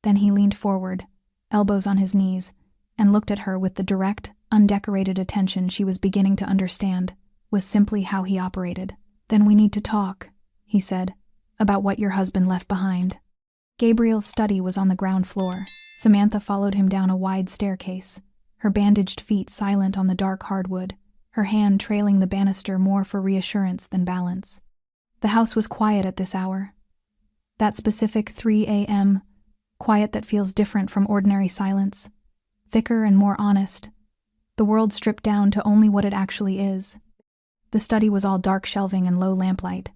Then he leaned forward, elbows on his knees, and looked at her with the direct, undecorated attention she was beginning to understand was simply how he operated. "Then we need to talk," he said, "about what your husband left behind." Gabriel's study was on the ground floor. Samantha followed him down a wide staircase, her bandaged feet silent on the dark hardwood, her hand trailing the banister more for reassurance than balance. The house was quiet at this hour. That specific 3 a.m., quiet that feels different from ordinary silence, thicker and more honest, the world stripped down to only what it actually is. The study was all dark shelving and low lamplight.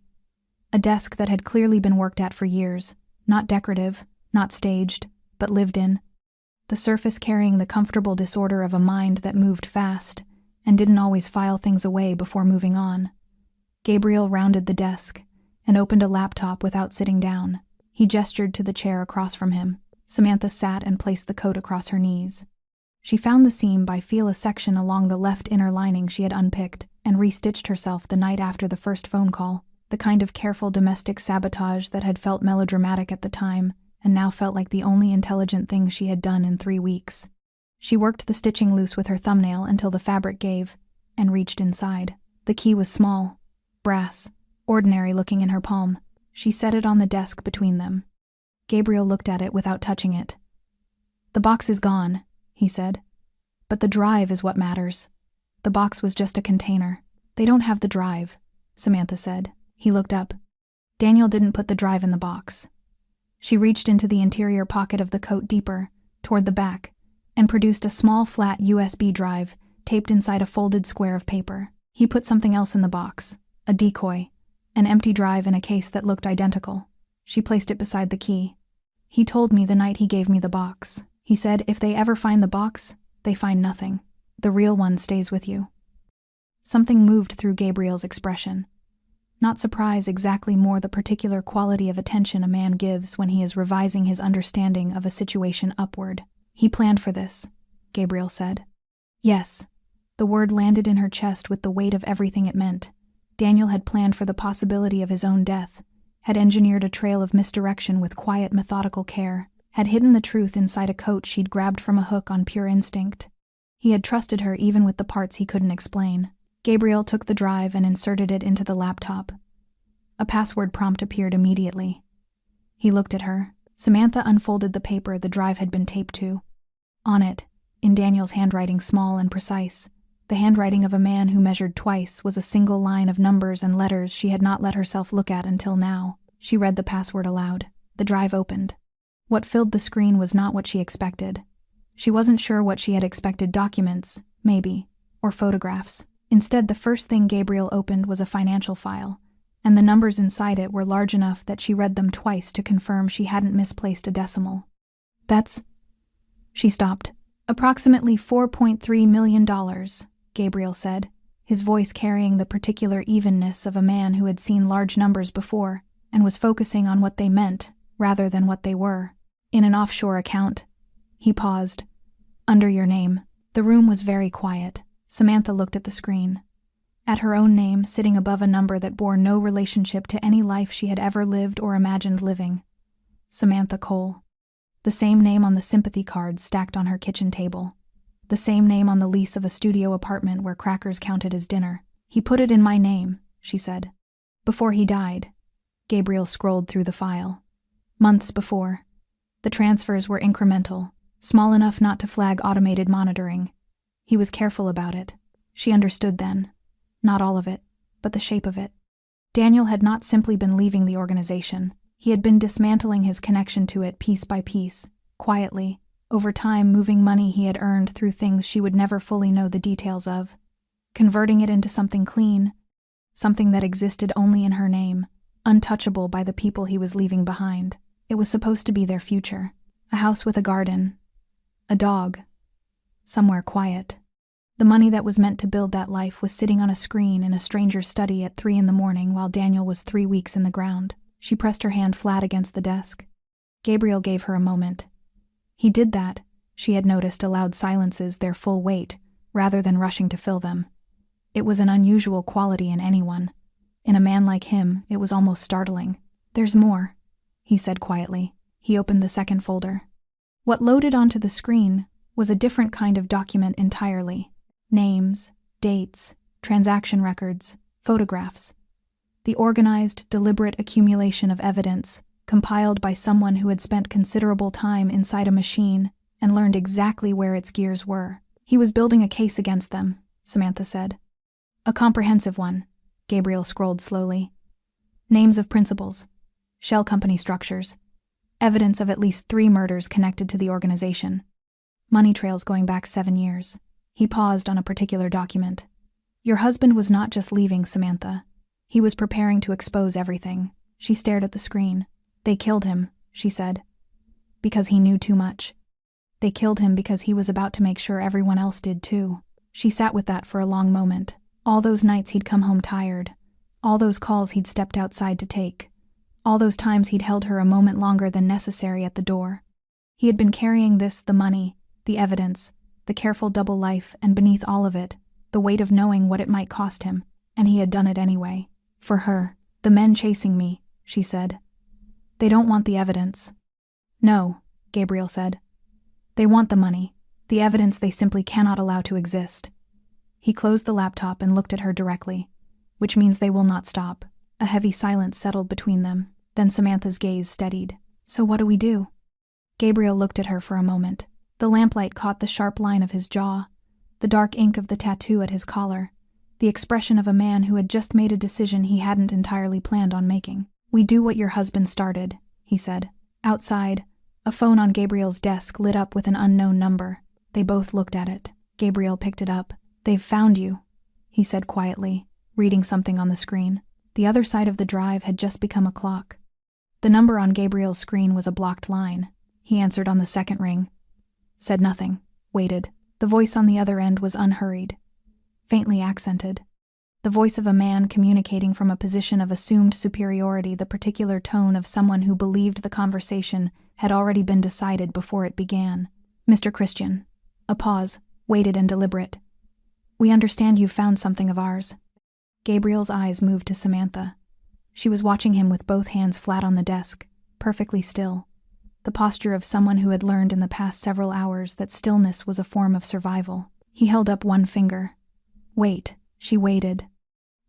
A desk that had clearly been worked at for years, not decorative, not staged, but lived in. The surface carrying the comfortable disorder of a mind that moved fast and didn't always file things away before moving on. Gabriel rounded the desk and opened a laptop without sitting down. He gestured to the chair across from him. Samantha sat and placed the coat across her knees. She found the seam by feel a section along the left inner lining she had unpicked and restitched herself the night after the first phone call, the kind of careful domestic sabotage that had felt melodramatic at the time and now felt like the only intelligent thing she had done in 3 weeks. She worked the stitching loose with her thumbnail until the fabric gave, and reached inside. The key was small, brass, ordinary looking in her palm. She set it on the desk between them. Gabriel looked at it without touching it. "The box is gone," he said. "But the drive is what matters. The box was just a container." "They don't have the drive," Samantha said. He looked up. "Daniel didn't put the drive in the box." She reached into the interior pocket of the coat deeper, toward the back, and produced a small flat USB drive taped inside a folded square of paper. "He put something else in the box, a decoy, an empty drive in a case that looked identical." She placed it beside the key. "He told me the night he gave me the box. He said if they ever find the box, they find nothing. The real one stays with you." Something moved through Gabriel's expression. Not surprise, exactly more the particular quality of attention a man gives when he is revising his understanding of a situation upward. "He planned for this," Gabriel said. "Yes." The word landed in her chest with the weight of everything it meant. Daniel had planned for the possibility of his own death, had engineered a trail of misdirection with quiet, methodical care, had hidden the truth inside a coat she'd grabbed from a hook on pure instinct. He had trusted her even with the parts he couldn't explain. Gabriel took the drive and inserted it into the laptop. A password prompt appeared immediately. He looked at her. Samantha unfolded the paper the drive had been taped to. On it, in Daniel's handwriting small and precise, The handwriting of a man who measured twice was a single line of numbers and letters she had not let herself look at until now. She read the password aloud. The drive opened. What filled the screen was not what she expected. She wasn't sure what she had expected: documents, maybe, or photographs. Instead, the first thing Gabriel opened was a financial file, and the numbers inside it were large enough that she read them twice to confirm she hadn't misplaced a decimal. That's... She stopped. Approximately $4.3 million, Gabriel said, his voice carrying the particular evenness of a man who had seen large numbers before and was focusing on what they meant rather than what they were. In an offshore account. He paused. Under your name. The room was very quiet. Samantha looked at the screen. At her own name, sitting above a number that bore no relationship to any life she had ever lived or imagined living. Samantha Cole. The same name on the sympathy cards stacked on her kitchen table. The same name on the lease of a studio apartment where crackers counted as dinner. He put it in my name, she said. Before he died. Gabriel scrolled through the file. Months before. The transfers were incremental, small enough not to flag automated monitoring. He was careful about it. She understood then. Not all of it, but the shape of it. Daniel had not simply been leaving the organization. He had been dismantling his connection to it piece by piece, quietly, over time moving money he had earned through things she would never fully know the details of, converting it into something clean, something that existed only in her name, untouchable by the people he was leaving behind. It was supposed to be their future, a house with a garden, a dog, somewhere quiet. The money that was meant to build that life was sitting on a screen in a stranger's study at 3 a.m. while Daniel was 3 weeks in the ground. She pressed her hand flat against the desk. Gabriel gave her a moment. He did that, she had noticed, allowed silences their full weight, rather than rushing to fill them. It was an unusual quality in anyone. In a man like him, it was almost startling. There's more, he said quietly. He opened the second folder. What loaded onto the screen was a different kind of document entirely. Names, dates, transaction records, photographs. The organized, deliberate accumulation of evidence, compiled by someone who had spent considerable time inside a machine and learned exactly where its gears were. He was building a case against them, Samantha said. A comprehensive one, Gabriel scrolled slowly. Names of principals, shell company structures, evidence of at least 3 murders connected to the organization. Money trails going back 7 years. He paused on a particular document. Your husband was not just leaving, Samantha. He was preparing to expose everything. She stared at the screen. They killed him, she said. Because he knew too much. They killed him because he was about to make sure everyone else did too. She sat with that for a long moment. All those nights he'd come home tired. All those calls he'd stepped outside to take. All those times he'd held her a moment longer than necessary at the door. He had been carrying this, the money, the evidence, the careful double life, and beneath all of it, the weight of knowing what it might cost him, and he had done it anyway. For her. The men chasing me, she said. They don't want the evidence. No, Gabriel said. They want the money, the evidence they simply cannot allow to exist. He closed the laptop and looked at her directly, which means they will not stop. A heavy silence settled between them, then Samantha's gaze steadied. So what do we do? Gabriel looked at her for a moment. The lamplight caught the sharp line of his jaw, the dark ink of the tattoo at his collar, the expression of a man who had just made a decision he hadn't entirely planned on making. We do what your husband started, he said. Outside, a phone on Gabriel's desk lit up with an unknown number. They both looked at it. Gabriel picked it up. They've found you, he said quietly, reading something on the screen. The other side of the drive had just become a clock. The number on Gabriel's screen was a blocked line. He answered on the second ring. Said nothing. Waited. The voice on the other end was unhurried, faintly accented. The voice of a man communicating from a position of assumed superiority, the particular tone of someone who believed the conversation had already been decided before it began. Mr. Christian. A pause, weighted and deliberate. We understand you've found something of ours. Gabriel's eyes moved to Samantha. She was watching him with both hands flat on the desk, perfectly still. The posture of someone who had learned in the past several hours that stillness was a form of survival. He held up one finger. Wait, she waited.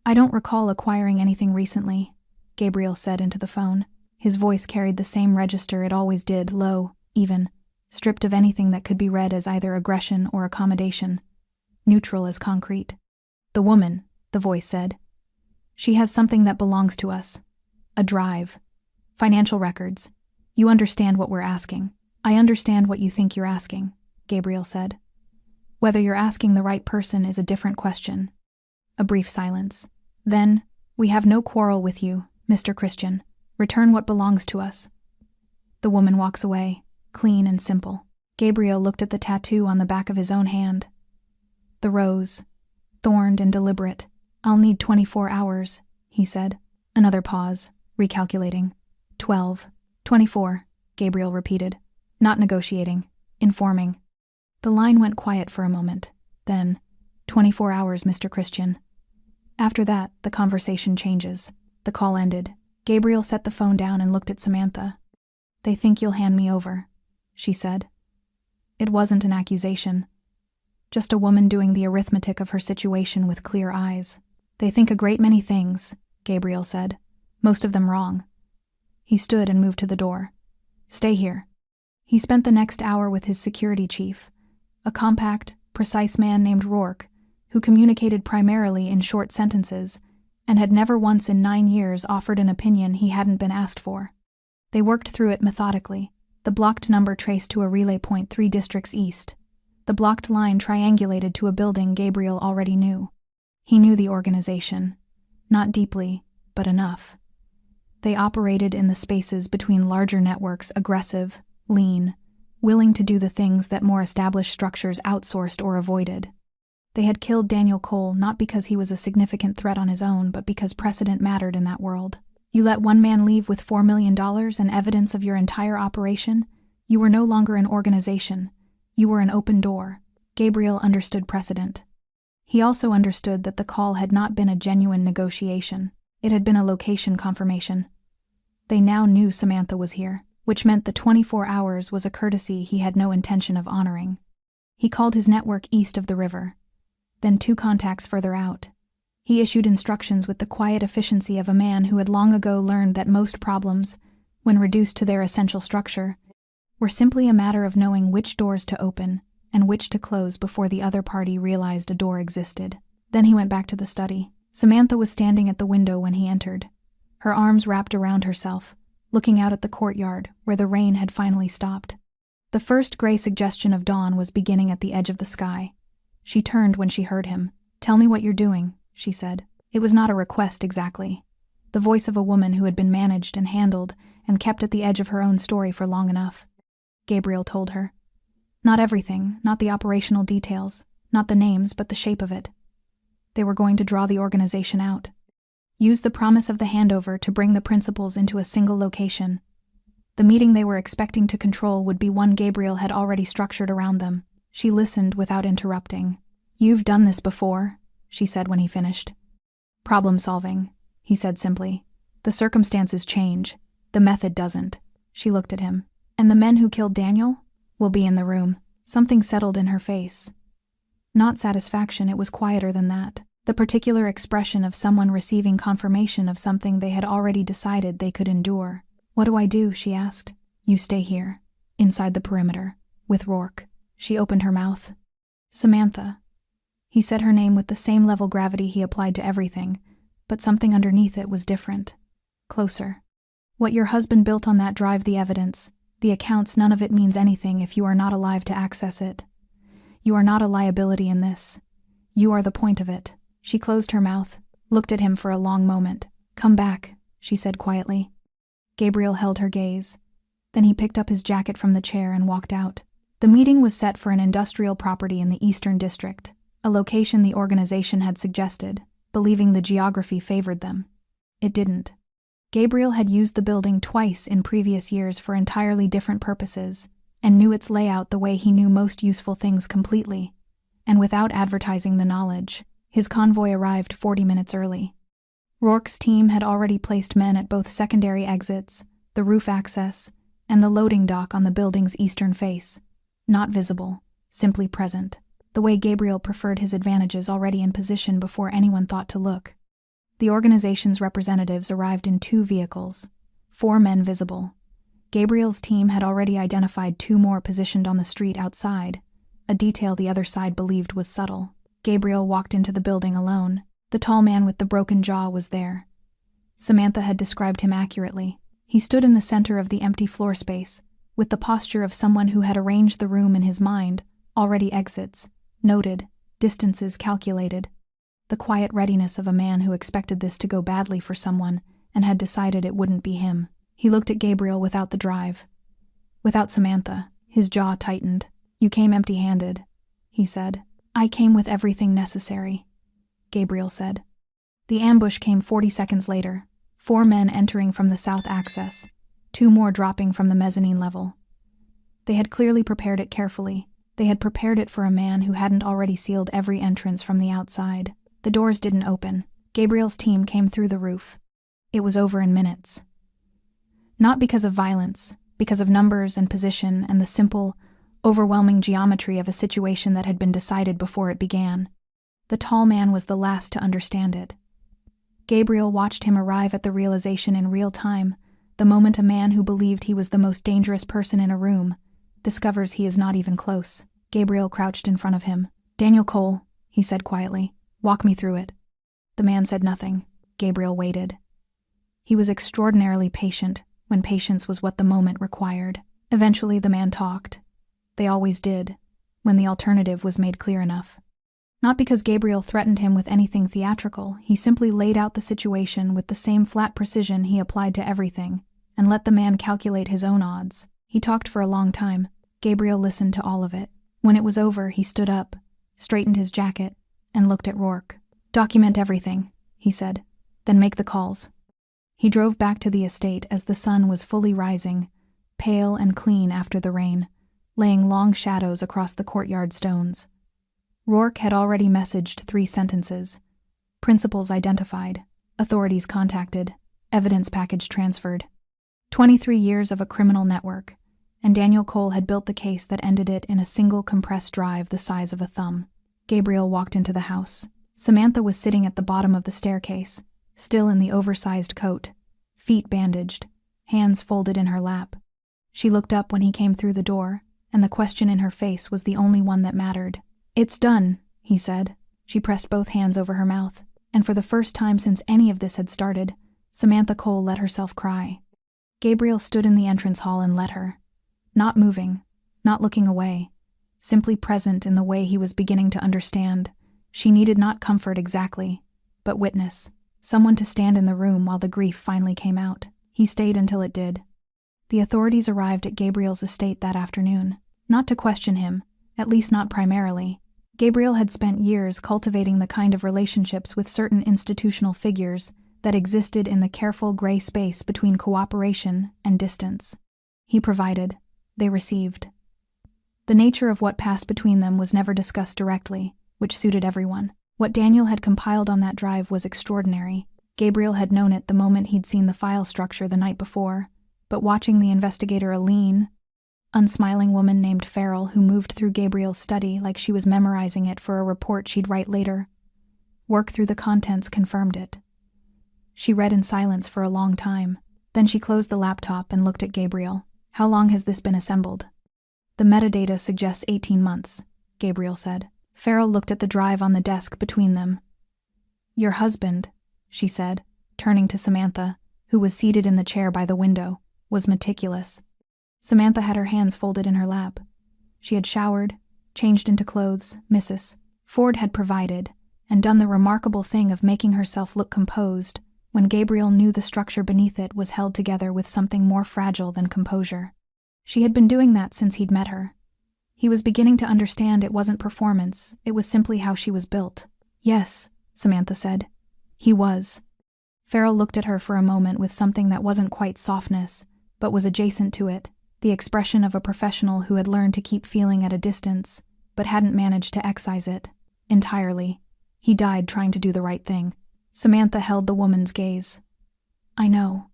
I don't recall acquiring anything recently, Gabriel said into the phone. His voice carried the same register it always did, low, even, stripped of anything that could be read as either aggression or accommodation. neutral as concrete. "The woman," the voice said. "She has something that belongs to us. A drive. Financial records. You understand what we're asking." "I understand what you think you're asking," Gabriel said. "Whether you're asking the right person is a different question." A brief silence. Then, "We have no quarrel with you, Mr. Christian. Return what belongs to us." The woman walks away, clean and simple. Gabriel looked at the tattoo on the back of his own hand. The rose, thorned and deliberate. "I'll need 24 hours, he said. Another pause, recalculating. 12. 24, Gabriel repeated. Not negotiating, informing. The line went quiet for a moment. Then, 24 hours, Mr. Christian. After that, the conversation changes. The call ended. Gabriel set the phone down and looked at Samantha. "They think you'll hand me over," she said. It wasn't an accusation. Just a woman doing the arithmetic of her situation with clear eyes. "They think a great many things," Gabriel said. "Most of them wrong." He stood and moved to the door. "Stay here." He spent the next hour with his security chief, a compact, precise man named Rourke, who communicated primarily in short sentences and had never once in 9 years offered an opinion he hadn't been asked for. They worked through it methodically, the blocked number traced to a relay point 3 districts east. The blocked line triangulated to a building Gabriel already knew. He knew the organization. Not deeply, but enough. They operated in the spaces between larger networks, aggressive, lean, willing to do the things that more established structures outsourced or avoided. They had killed Daniel Cole not because he was a significant threat on his own, but because precedent mattered in that world. You let one man leave with $4 million and evidence of your entire operation, you were no longer an organization. You were an open door. Gabriel understood precedent. He also understood that the call had not been a genuine negotiation. It had been a location confirmation. They now knew Samantha was here, which meant the 24 hours was a courtesy he had no intention of honoring. He called his network east of the river, then 2 contacts further out. He issued instructions with the quiet efficiency of a man who had long ago learned that most problems, when reduced to their essential structure, were simply a matter of knowing which doors to open and which to close before the other party realized a door existed. Then he went back to the study. Samantha was standing at the window when he entered, her arms wrapped around herself, looking out at the courtyard where the rain had finally stopped. The first gray suggestion of dawn was beginning at the edge of the sky. She turned when she heard him. "Tell me what you're doing," she said. It was not a request exactly. The voice of a woman who had been managed and handled and kept at the edge of her own story for long enough. Gabriel told her. Not everything, not the operational details, not the names, but the shape of it. They were going to draw the organization out. Use the promise of the handover to bring the principals into a single location. The meeting they were expecting to control would be one Gabriel had already structured around them. She listened without interrupting. "You've done this before," she said when he finished. "Problem solving," he said simply. "The circumstances change. The method doesn't." She looked at him. "And the men who killed Daniel will be in the room." Something settled in her face. Not satisfaction, it was quieter than that. The particular expression of someone receiving confirmation of something they had already decided they could endure. "What do I do?" she asked. "You stay here, inside the perimeter, with Rourke." She opened her mouth. "Samantha." He said her name with the same level gravity he applied to everything, but something underneath it was different. Closer. "What your husband built on that drive, the evidence, the accounts, none of it means anything if you are not alive to access it. You are not a liability in this. You are the point of it." She closed her mouth, looked at him for a long moment. "Come back," she said quietly. Gabriel held her gaze. Then he picked up his jacket from the chair and walked out. The meeting was set for an industrial property in the Eastern District, a location the organization had suggested, believing the geography favored them. It didn't. Gabriel had used the building twice in previous years for entirely different purposes, and knew its layout the way he knew most useful things completely, and without advertising the knowledge. His convoy arrived 40 minutes early. Rourke's team had already placed men at both secondary exits, the roof access, and the loading dock on the building's eastern face. Not visible, simply present, the way Gabriel preferred his advantages already in position before anyone thought to look. The organization's representatives arrived in 2 vehicles, 4 men visible. Gabriel's team had already identified 2 more positioned on the street outside, a detail the other side believed was subtle. Gabriel walked into the building alone. The tall man with the broken jaw was there. Samantha had described him accurately. He stood in the center of the empty floor space, with the posture of someone who had arranged the room in his mind, already exits, noted, distances calculated. The quiet readiness of a man who expected this to go badly for someone and had decided it wouldn't be him. He looked at Gabriel without the drive. Without Samantha, his jaw tightened. "You came empty-handed," he said. "I came with everything necessary," Gabriel said. The ambush came 40 seconds later, 4 men entering from the south access, 2 more dropping from the mezzanine level. They had clearly prepared it carefully. They had prepared it for a man who hadn't already sealed every entrance from the outside. The doors didn't open. Gabriel's team came through the roof. It was over in minutes. Not because of violence, because of numbers and position and the simple, overwhelming geometry of a situation that had been decided before it began. The tall man was the last to understand it. Gabriel watched him arrive at the realization in real time, the moment a man who believed he was the most dangerous person in a room discovers he is not even close. Gabriel crouched in front of him. "Daniel Cole," he said quietly, "walk me through it." The man said nothing. Gabriel waited. He was extraordinarily patient, when patience was what the moment required. Eventually the man talked. They always did, when the alternative was made clear enough. Not because Gabriel threatened him with anything theatrical, he simply laid out the situation with the same flat precision he applied to everything, and let the man calculate his own odds. He talked for a long time. Gabriel listened to all of it. When it was over, he stood up, straightened his jacket, and looked at Rourke. "Document everything," he said, "then make the calls." He drove back to the estate as the sun was fully rising, pale and clean after the rain, laying long shadows across the courtyard stones. Rourke had already messaged 3 sentences. Principals identified, authorities contacted, evidence package transferred. 23 years of a criminal network, and Daniel Cole had built the case that ended it in a single compressed drive the size of a thumb. Gabriel walked into the house. Samantha was sitting at the bottom of the staircase, still in the oversized coat, feet bandaged, hands folded in her lap. She looked up when he came through the door, and the question in her face was the only one that mattered. "It's done," he said. She pressed both hands over her mouth, and for the first time since any of this had started, Samantha Cole let herself cry. Gabriel stood in the entrance hall and let her. Not moving, not looking away, simply present in the way he was beginning to understand. She needed not comfort exactly, but witness, someone to stand in the room while the grief finally came out. He stayed until it did. The authorities arrived at Gabriel's estate that afternoon, not to question him, at least not primarily. Gabriel had spent years cultivating the kind of relationships with certain institutional figures that existed in the careful gray space between cooperation and distance. He provided, they received. The nature of what passed between them was never discussed directly, which suited everyone. What Daniel had compiled on that drive was extraordinary. Gabriel had known it the moment he'd seen the file structure the night before, but watching the investigator, a lean, unsmiling woman named Farrell, who moved through Gabriel's study like she was memorizing it for a report she'd write later, work through the contents confirmed it. She read in silence for a long time. Then she closed the laptop and looked at Gabriel. "How long has this been assembled?" "The metadata suggests 18 months, Gabriel said. Farrell looked at the drive on the desk between them. "Your husband," she said, turning to Samantha, who was seated in the chair by the window, was meticulous. Samantha had her hands folded in her lap. She had showered, changed into clothes Mrs. Ford had provided, and done the remarkable thing of making herself look composed when Gabriel knew the structure beneath it was held together with something more fragile than composure. She had been doing that since he'd met her. He was beginning to understand it wasn't performance, it was simply how she was built. "Yes," Samantha said. "He was." Farrell looked at her for a moment with something that wasn't quite softness, but was adjacent to it, the expression of a professional who had learned to keep feeling at a distance, but hadn't managed to excise it entirely. He died trying to do the right thing. Samantha held the woman's gaze. "I know."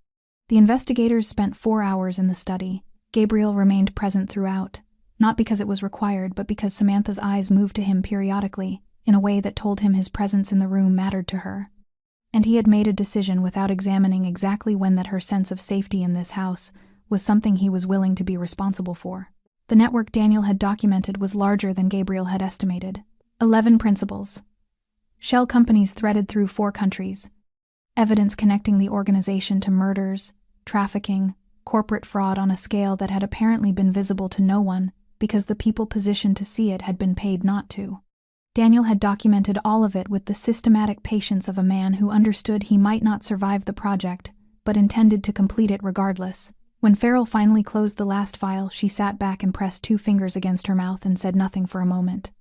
The investigators spent 4 hours in the study. Gabriel remained present throughout, not because it was required, but because Samantha's eyes moved to him periodically, in a way that told him his presence in the room mattered to her. And he had made a decision without examining exactly when that her sense of safety in this house was something he was willing to be responsible for. The network Daniel had documented was larger than Gabriel had estimated. 11 principles. Shell companies threaded through 4 countries. Evidence connecting the organization to murders, trafficking, corporate fraud on a scale that had apparently been visible to no one because the people positioned to see it had been paid not to. Daniel had documented all of it with the systematic patience of a man who understood he might not survive the project, but intended to complete it regardless. When Farrell finally closed the last file, she sat back and pressed 2 fingers against her mouth and said nothing for a moment.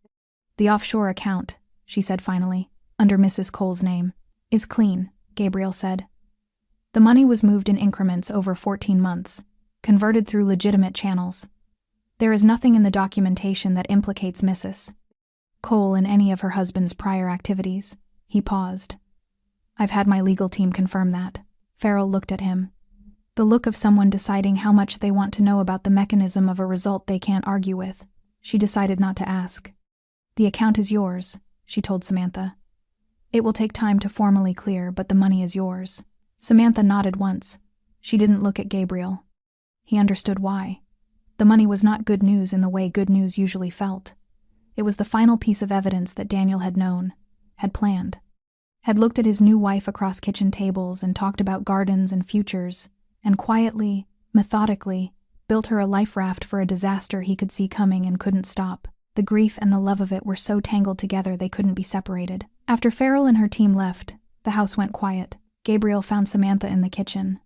"The offshore account," she said finally, under Mrs. Cole's name, "is clean," Gabriel said. The money was moved in increments over 14 months, converted through legitimate channels. There is nothing in the documentation that implicates Mrs. Cole in any of her husband's prior activities. He paused. "I've had my legal team confirm that." Farrell looked at him. The look of someone deciding how much they want to know about the mechanism of a result they can't argue with. She decided not to ask. "The account is yours," she told Samantha. "It will take time to formally clear, but the money is yours." Samantha nodded once. She didn't look at Gabriel. He understood why. The money was not good news in the way good news usually felt. It was the final piece of evidence that Daniel had known, had planned, had looked at his new wife across kitchen tables and talked about gardens and futures, and quietly, methodically, built her a life raft for a disaster he could see coming and couldn't stop. The grief and the love of it were so tangled together they couldn't be separated. After Farrell and her team left, the house went quiet. Gabriel found Samantha in the kitchen.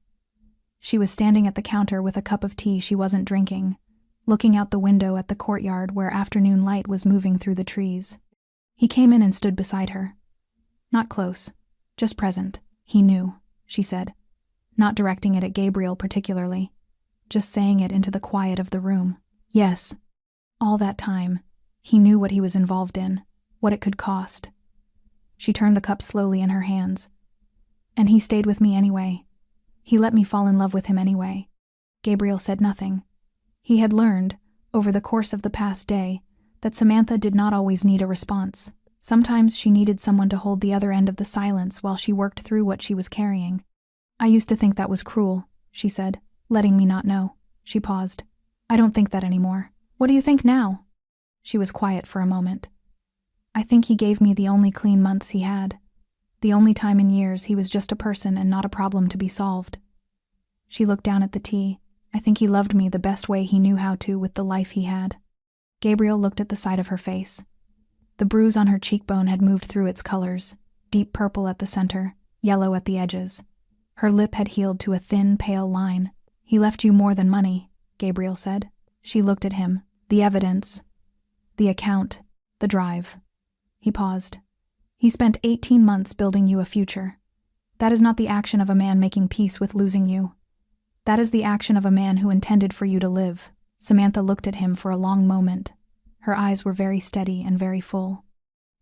She was standing at the counter with a cup of tea she wasn't drinking, looking out the window at the courtyard where afternoon light was moving through the trees. He came in and stood beside her. Not close, just present. "He knew," she said, not directing it at Gabriel particularly, just saying it into the quiet of the room. "Yes. All that time, he knew what he was involved in, what it could cost." She turned the cup slowly in her hands. "And he stayed with me anyway. He let me fall in love with him anyway." Gabriel said nothing. He had learned, over the course of the past day, that Samantha did not always need a response. Sometimes she needed someone to hold the other end of the silence while she worked through what she was carrying. "I used to think that was cruel," she said, letting me not know. She paused. "I don't think that anymore." "What do you think now?" She was quiet for a moment. "I think he gave me the only clean months he had. The only time in years he was just a person and not a problem to be solved." She looked down at the tea. "I think he loved me the best way he knew how to with the life he had." Gabriel looked at the side of her face. The bruise on her cheekbone had moved through its colors, deep purple at the center, yellow at the edges. Her lip had healed to a thin, pale line. "He left you more than money," Gabriel said. She looked at him. "The evidence, the account, the drive." He paused. "He spent 18 months building you a future. That is not the action of a man making peace with losing you. That is the action of a man who intended for you to live." Samantha looked at him for a long moment. Her eyes were very steady and very full.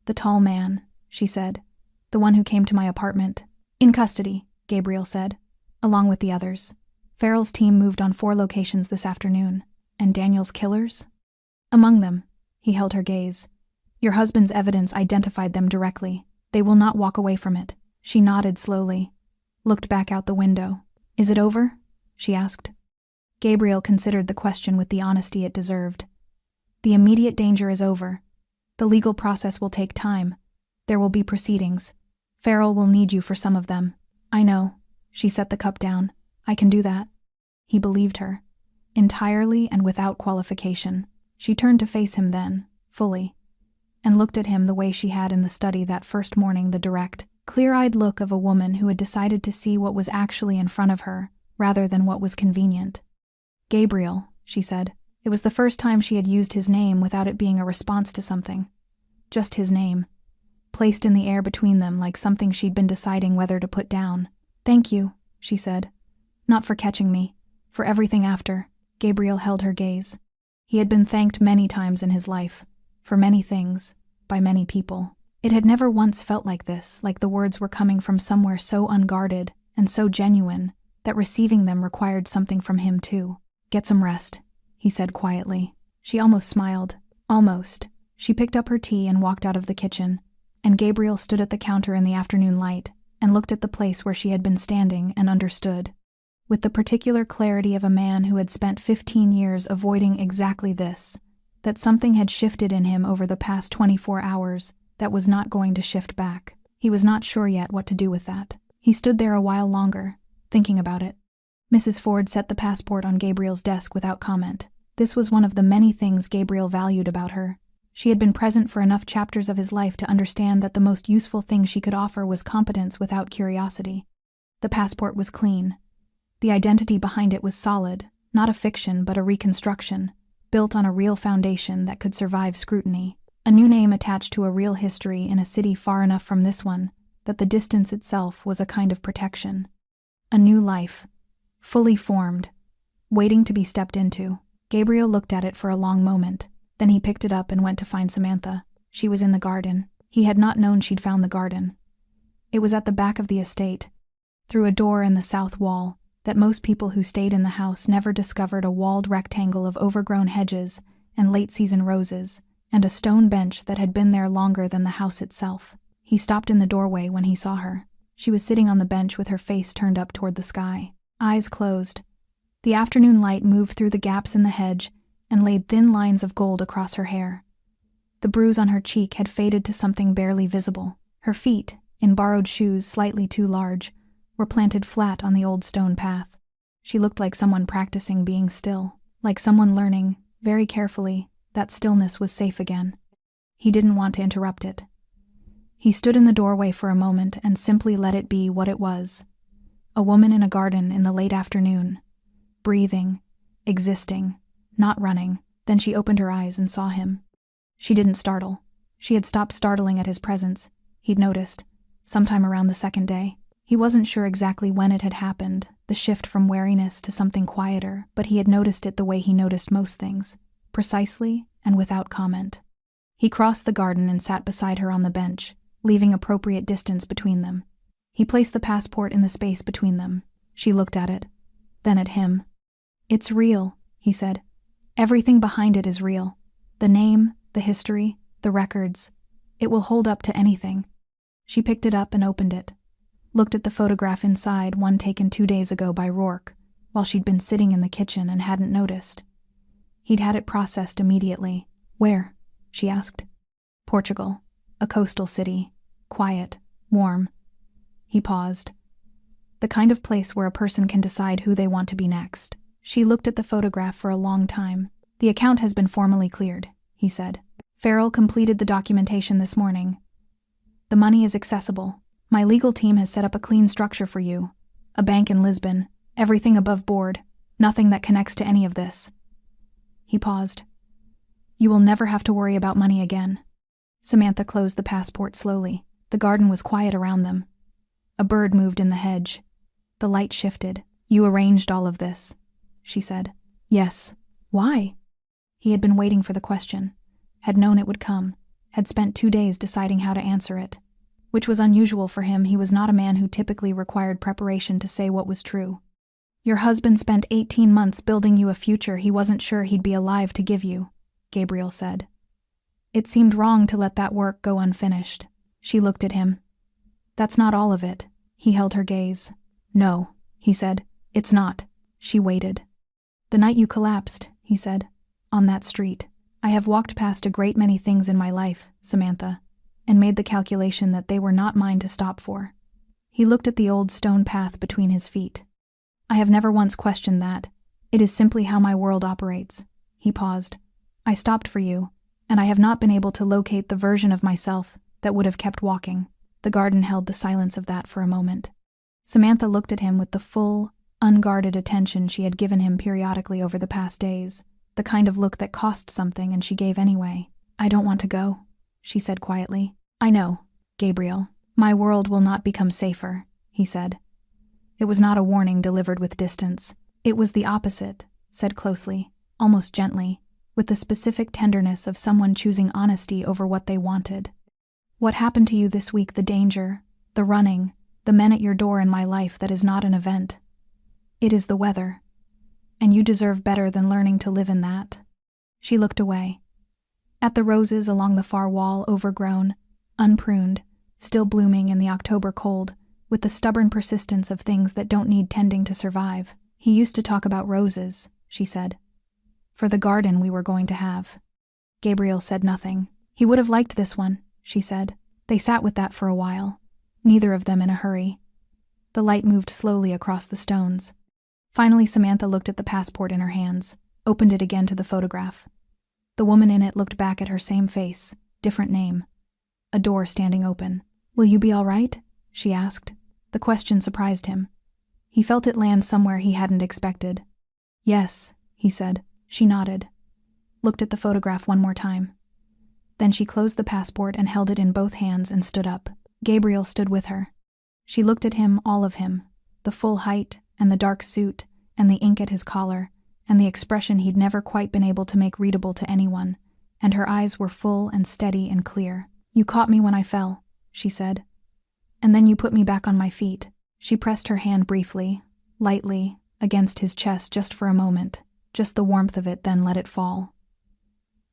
"The tall man," she said. "The one who came to my apartment." "In custody," Gabriel said, along with the others. "Farrell's team moved on 4 locations this afternoon. And Daniel's killers?" "Among them." He held her gaze. "Your husband's evidence identified them directly. They will not walk away from it." She nodded slowly, looked back out the window. "Is it over?" she asked. Gabriel considered the question with the honesty it deserved. "The immediate danger is over. The legal process will take time. There will be proceedings. Farrell will need you for some of them." "I know." She set the cup down. "I can do that." He believed her, entirely and without qualification. She turned to face him then, fully, and looked at him the way she had in the study that first morning, the direct, clear-eyed look of a woman who had decided to see what was actually in front of her, rather than what was convenient. "Gabriel," she said. It was the first time she had used his name without it being a response to something. Just his name, placed in the air between them like something she'd been deciding whether to put down. "Thank you," she said. "Not for catching me, for everything after." Gabriel held her gaze. He had been thanked many times in his life, for many things, by many people. It had never once felt like this, like the words were coming from somewhere so unguarded and so genuine that receiving them required something from him too. "Get some rest," he said quietly. She almost smiled. Almost. She picked up her tea and walked out of the kitchen, and Gabriel stood at the counter in the afternoon light and looked at the place where she had been standing and understood. With the particular clarity of a man who had spent 15 years avoiding exactly this, that something had shifted in him over the past 24 hours that was not going to shift back. He was not sure yet what to do with that. He stood there a while longer, thinking about it. Mrs. Ford set the passport on Gabriel's desk without comment. This was one of the many things Gabriel valued about her. She had been present for enough chapters of his life to understand that the most useful thing she could offer was competence without curiosity. The passport was clean. The identity behind it was solid, not a fiction but a reconstruction, built on a real foundation that could survive scrutiny. A new name attached to a real history in a city far enough from this one that the distance itself was a kind of protection. A new life, fully formed, waiting to be stepped into. Gabriel looked at it for a long moment. Then he picked it up and went to find Samantha. She was in the garden. He had not known she'd found the garden. It was at the back of the estate, through a door in the south wall, that most people who stayed in the house never discovered a walled rectangle of overgrown hedges and late-season roses, and a stone bench that had been there longer than the house itself. He stopped in the doorway when he saw her. She was sitting on the bench with her face turned up toward the sky, eyes closed. The afternoon light moved through the gaps in the hedge and laid thin lines of gold across her hair. The bruise on her cheek had faded to something barely visible. Her feet, in borrowed shoes slightly too large, were planted flat on the old stone path. She looked like someone practicing being still, like someone learning, very carefully, that stillness was safe again. He didn't want to interrupt it. He stood in the doorway for a moment and simply let it be what it was. A woman in a garden in the late afternoon, breathing, existing, not running. Then she opened her eyes and saw him. She didn't startle. She had stopped startling at his presence. He'd noticed, sometime around the second day. He wasn't sure exactly when it had happened, the shift from wariness to something quieter, but he had noticed it the way he noticed most things, precisely and without comment. He crossed the garden and sat beside her on the bench, leaving appropriate distance between them. He placed the passport in the space between them. She looked at it, then at him. "It's real," he said. "Everything behind it is real. The name, the history, the records. It will hold up to anything." She picked it up and opened it, looked at the photograph inside, one taken 2 days ago by Rourke, while she'd been sitting in the kitchen and hadn't noticed. He'd had it processed immediately. "Where?" she asked. "Portugal. A coastal city. Quiet. Warm." He paused. "The kind of place where a person can decide who they want to be next." She looked at the photograph for a long time. "The account has been formally cleared," he said. "Farrell completed the documentation this morning. The money is accessible. My legal team has set up a clean structure for you. A bank in Lisbon. Everything above board. Nothing that connects to any of this." He paused. "You will never have to worry about money again." Samantha closed the passport slowly. The garden was quiet around them. A bird moved in the hedge. The light shifted. "You arranged all of this," she said. "Yes." "Why?" He had been waiting for the question, had known it would come, had spent 2 days deciding how to answer it. Which was unusual for him. He was not a man who typically required preparation to say what was true. "Your husband spent 18 months building you a future he wasn't sure he'd be alive to give you," Gabriel said. "It seemed wrong to let that work go unfinished." She looked at him. "That's not all of it." He held her gaze. "No," he said. "It's not." She waited. "The night you collapsed," he said, "on that street. I have walked past a great many things in my life, Samantha, and made the calculation that they were not mine to stop for." He looked at the old stone path between his feet. "I have never once questioned that. It is simply how my world operates." He paused. "I stopped for you, and I have not been able to locate the version of myself that would have kept walking." The garden held the silence of that for a moment. Samantha looked at him with the full, unguarded attention she had given him periodically over the past days, the kind of look that cost something and she gave anyway. "I don't want to go," she said quietly. "I know, Gabriel. My world will not become safer," he said. It was not a warning delivered with distance. It was the opposite, said closely, almost gently, with the specific tenderness of someone choosing honesty over what they wanted. "What happened to you this week, the danger, the running, the men at your door in my life, that is not an event. It is the weather. And you deserve better than learning to live in that." She looked away. At the roses along the far wall, overgrown, unpruned, still blooming in the October cold, with the stubborn persistence of things that don't need tending to survive. "He used to talk about roses," she said. "For the garden we were going to have." Gabriel said nothing. He would have liked this one, she said. They sat with that for a while, neither of them in a hurry. The light moved slowly across the stones. Finally, Samantha looked at the passport in her hands, opened it again to the photograph. The woman in it looked back at her, same face, different name. A door standing open. "Will you be all right?" she asked. The question surprised him. He felt it land somewhere he hadn't expected. "Yes," he said. She nodded. Looked at the photograph one more time. Then she closed the passport and held it in both hands and stood up. Gabriel stood with her. She looked at him, all of him, the full height and the dark suit and the ink at his collar and the expression he'd never quite been able to make readable to anyone, and her eyes were full and steady and clear. "You caught me when I fell," she said. "And then you put me back on my feet." She pressed her hand briefly, lightly, against his chest just for a moment, just the warmth of it, then let it fall.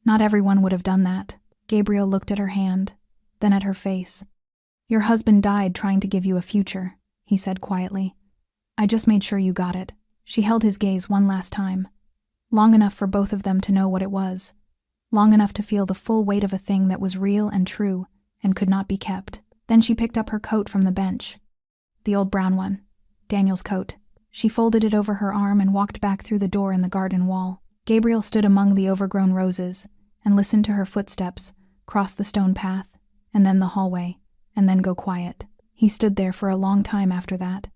Not everyone would have done that. Gabriel looked at her hand, then at her face. "Your husband died trying to give you a future," he said quietly. "I just made sure you got it." She held his gaze one last time, long enough for both of them to know what it was, long enough to feel the full weight of a thing that was real and true and could not be kept. Then she picked up her coat from the bench, the old brown one, Daniel's coat. She folded it over her arm and walked back through the door in the garden wall. Gabriel stood among the overgrown roses and listened to her footsteps cross the stone path, and then the hallway, and then go quiet. He stood there for a long time after that.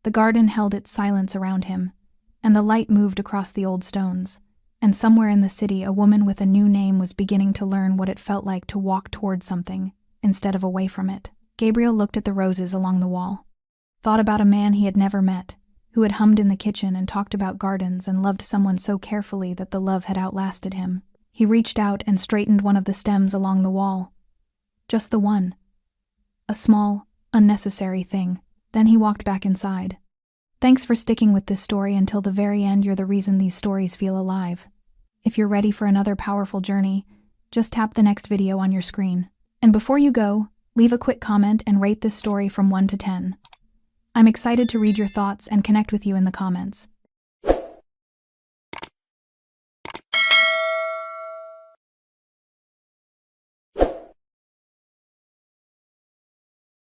The garden held its silence around him, and the light moved across the old stones, and somewhere in the city a woman with a new name was beginning to learn what it felt like to walk toward something, instead of away from it. Gabriel looked at the roses along the wall, thought about a man he had never met, who had hummed in the kitchen and talked about gardens and loved someone so carefully that the love had outlasted him. He reached out and straightened one of the stems along the wall. Just the one. A small, unnecessary thing. Then he walked back inside. Thanks for sticking with this story until the very end. You're the reason these stories feel alive. If you're ready for another powerful journey, just tap the next video on your screen. And before you go, leave a quick comment and rate this story from 1 to 10. I'm excited to read your thoughts and connect with you in the comments.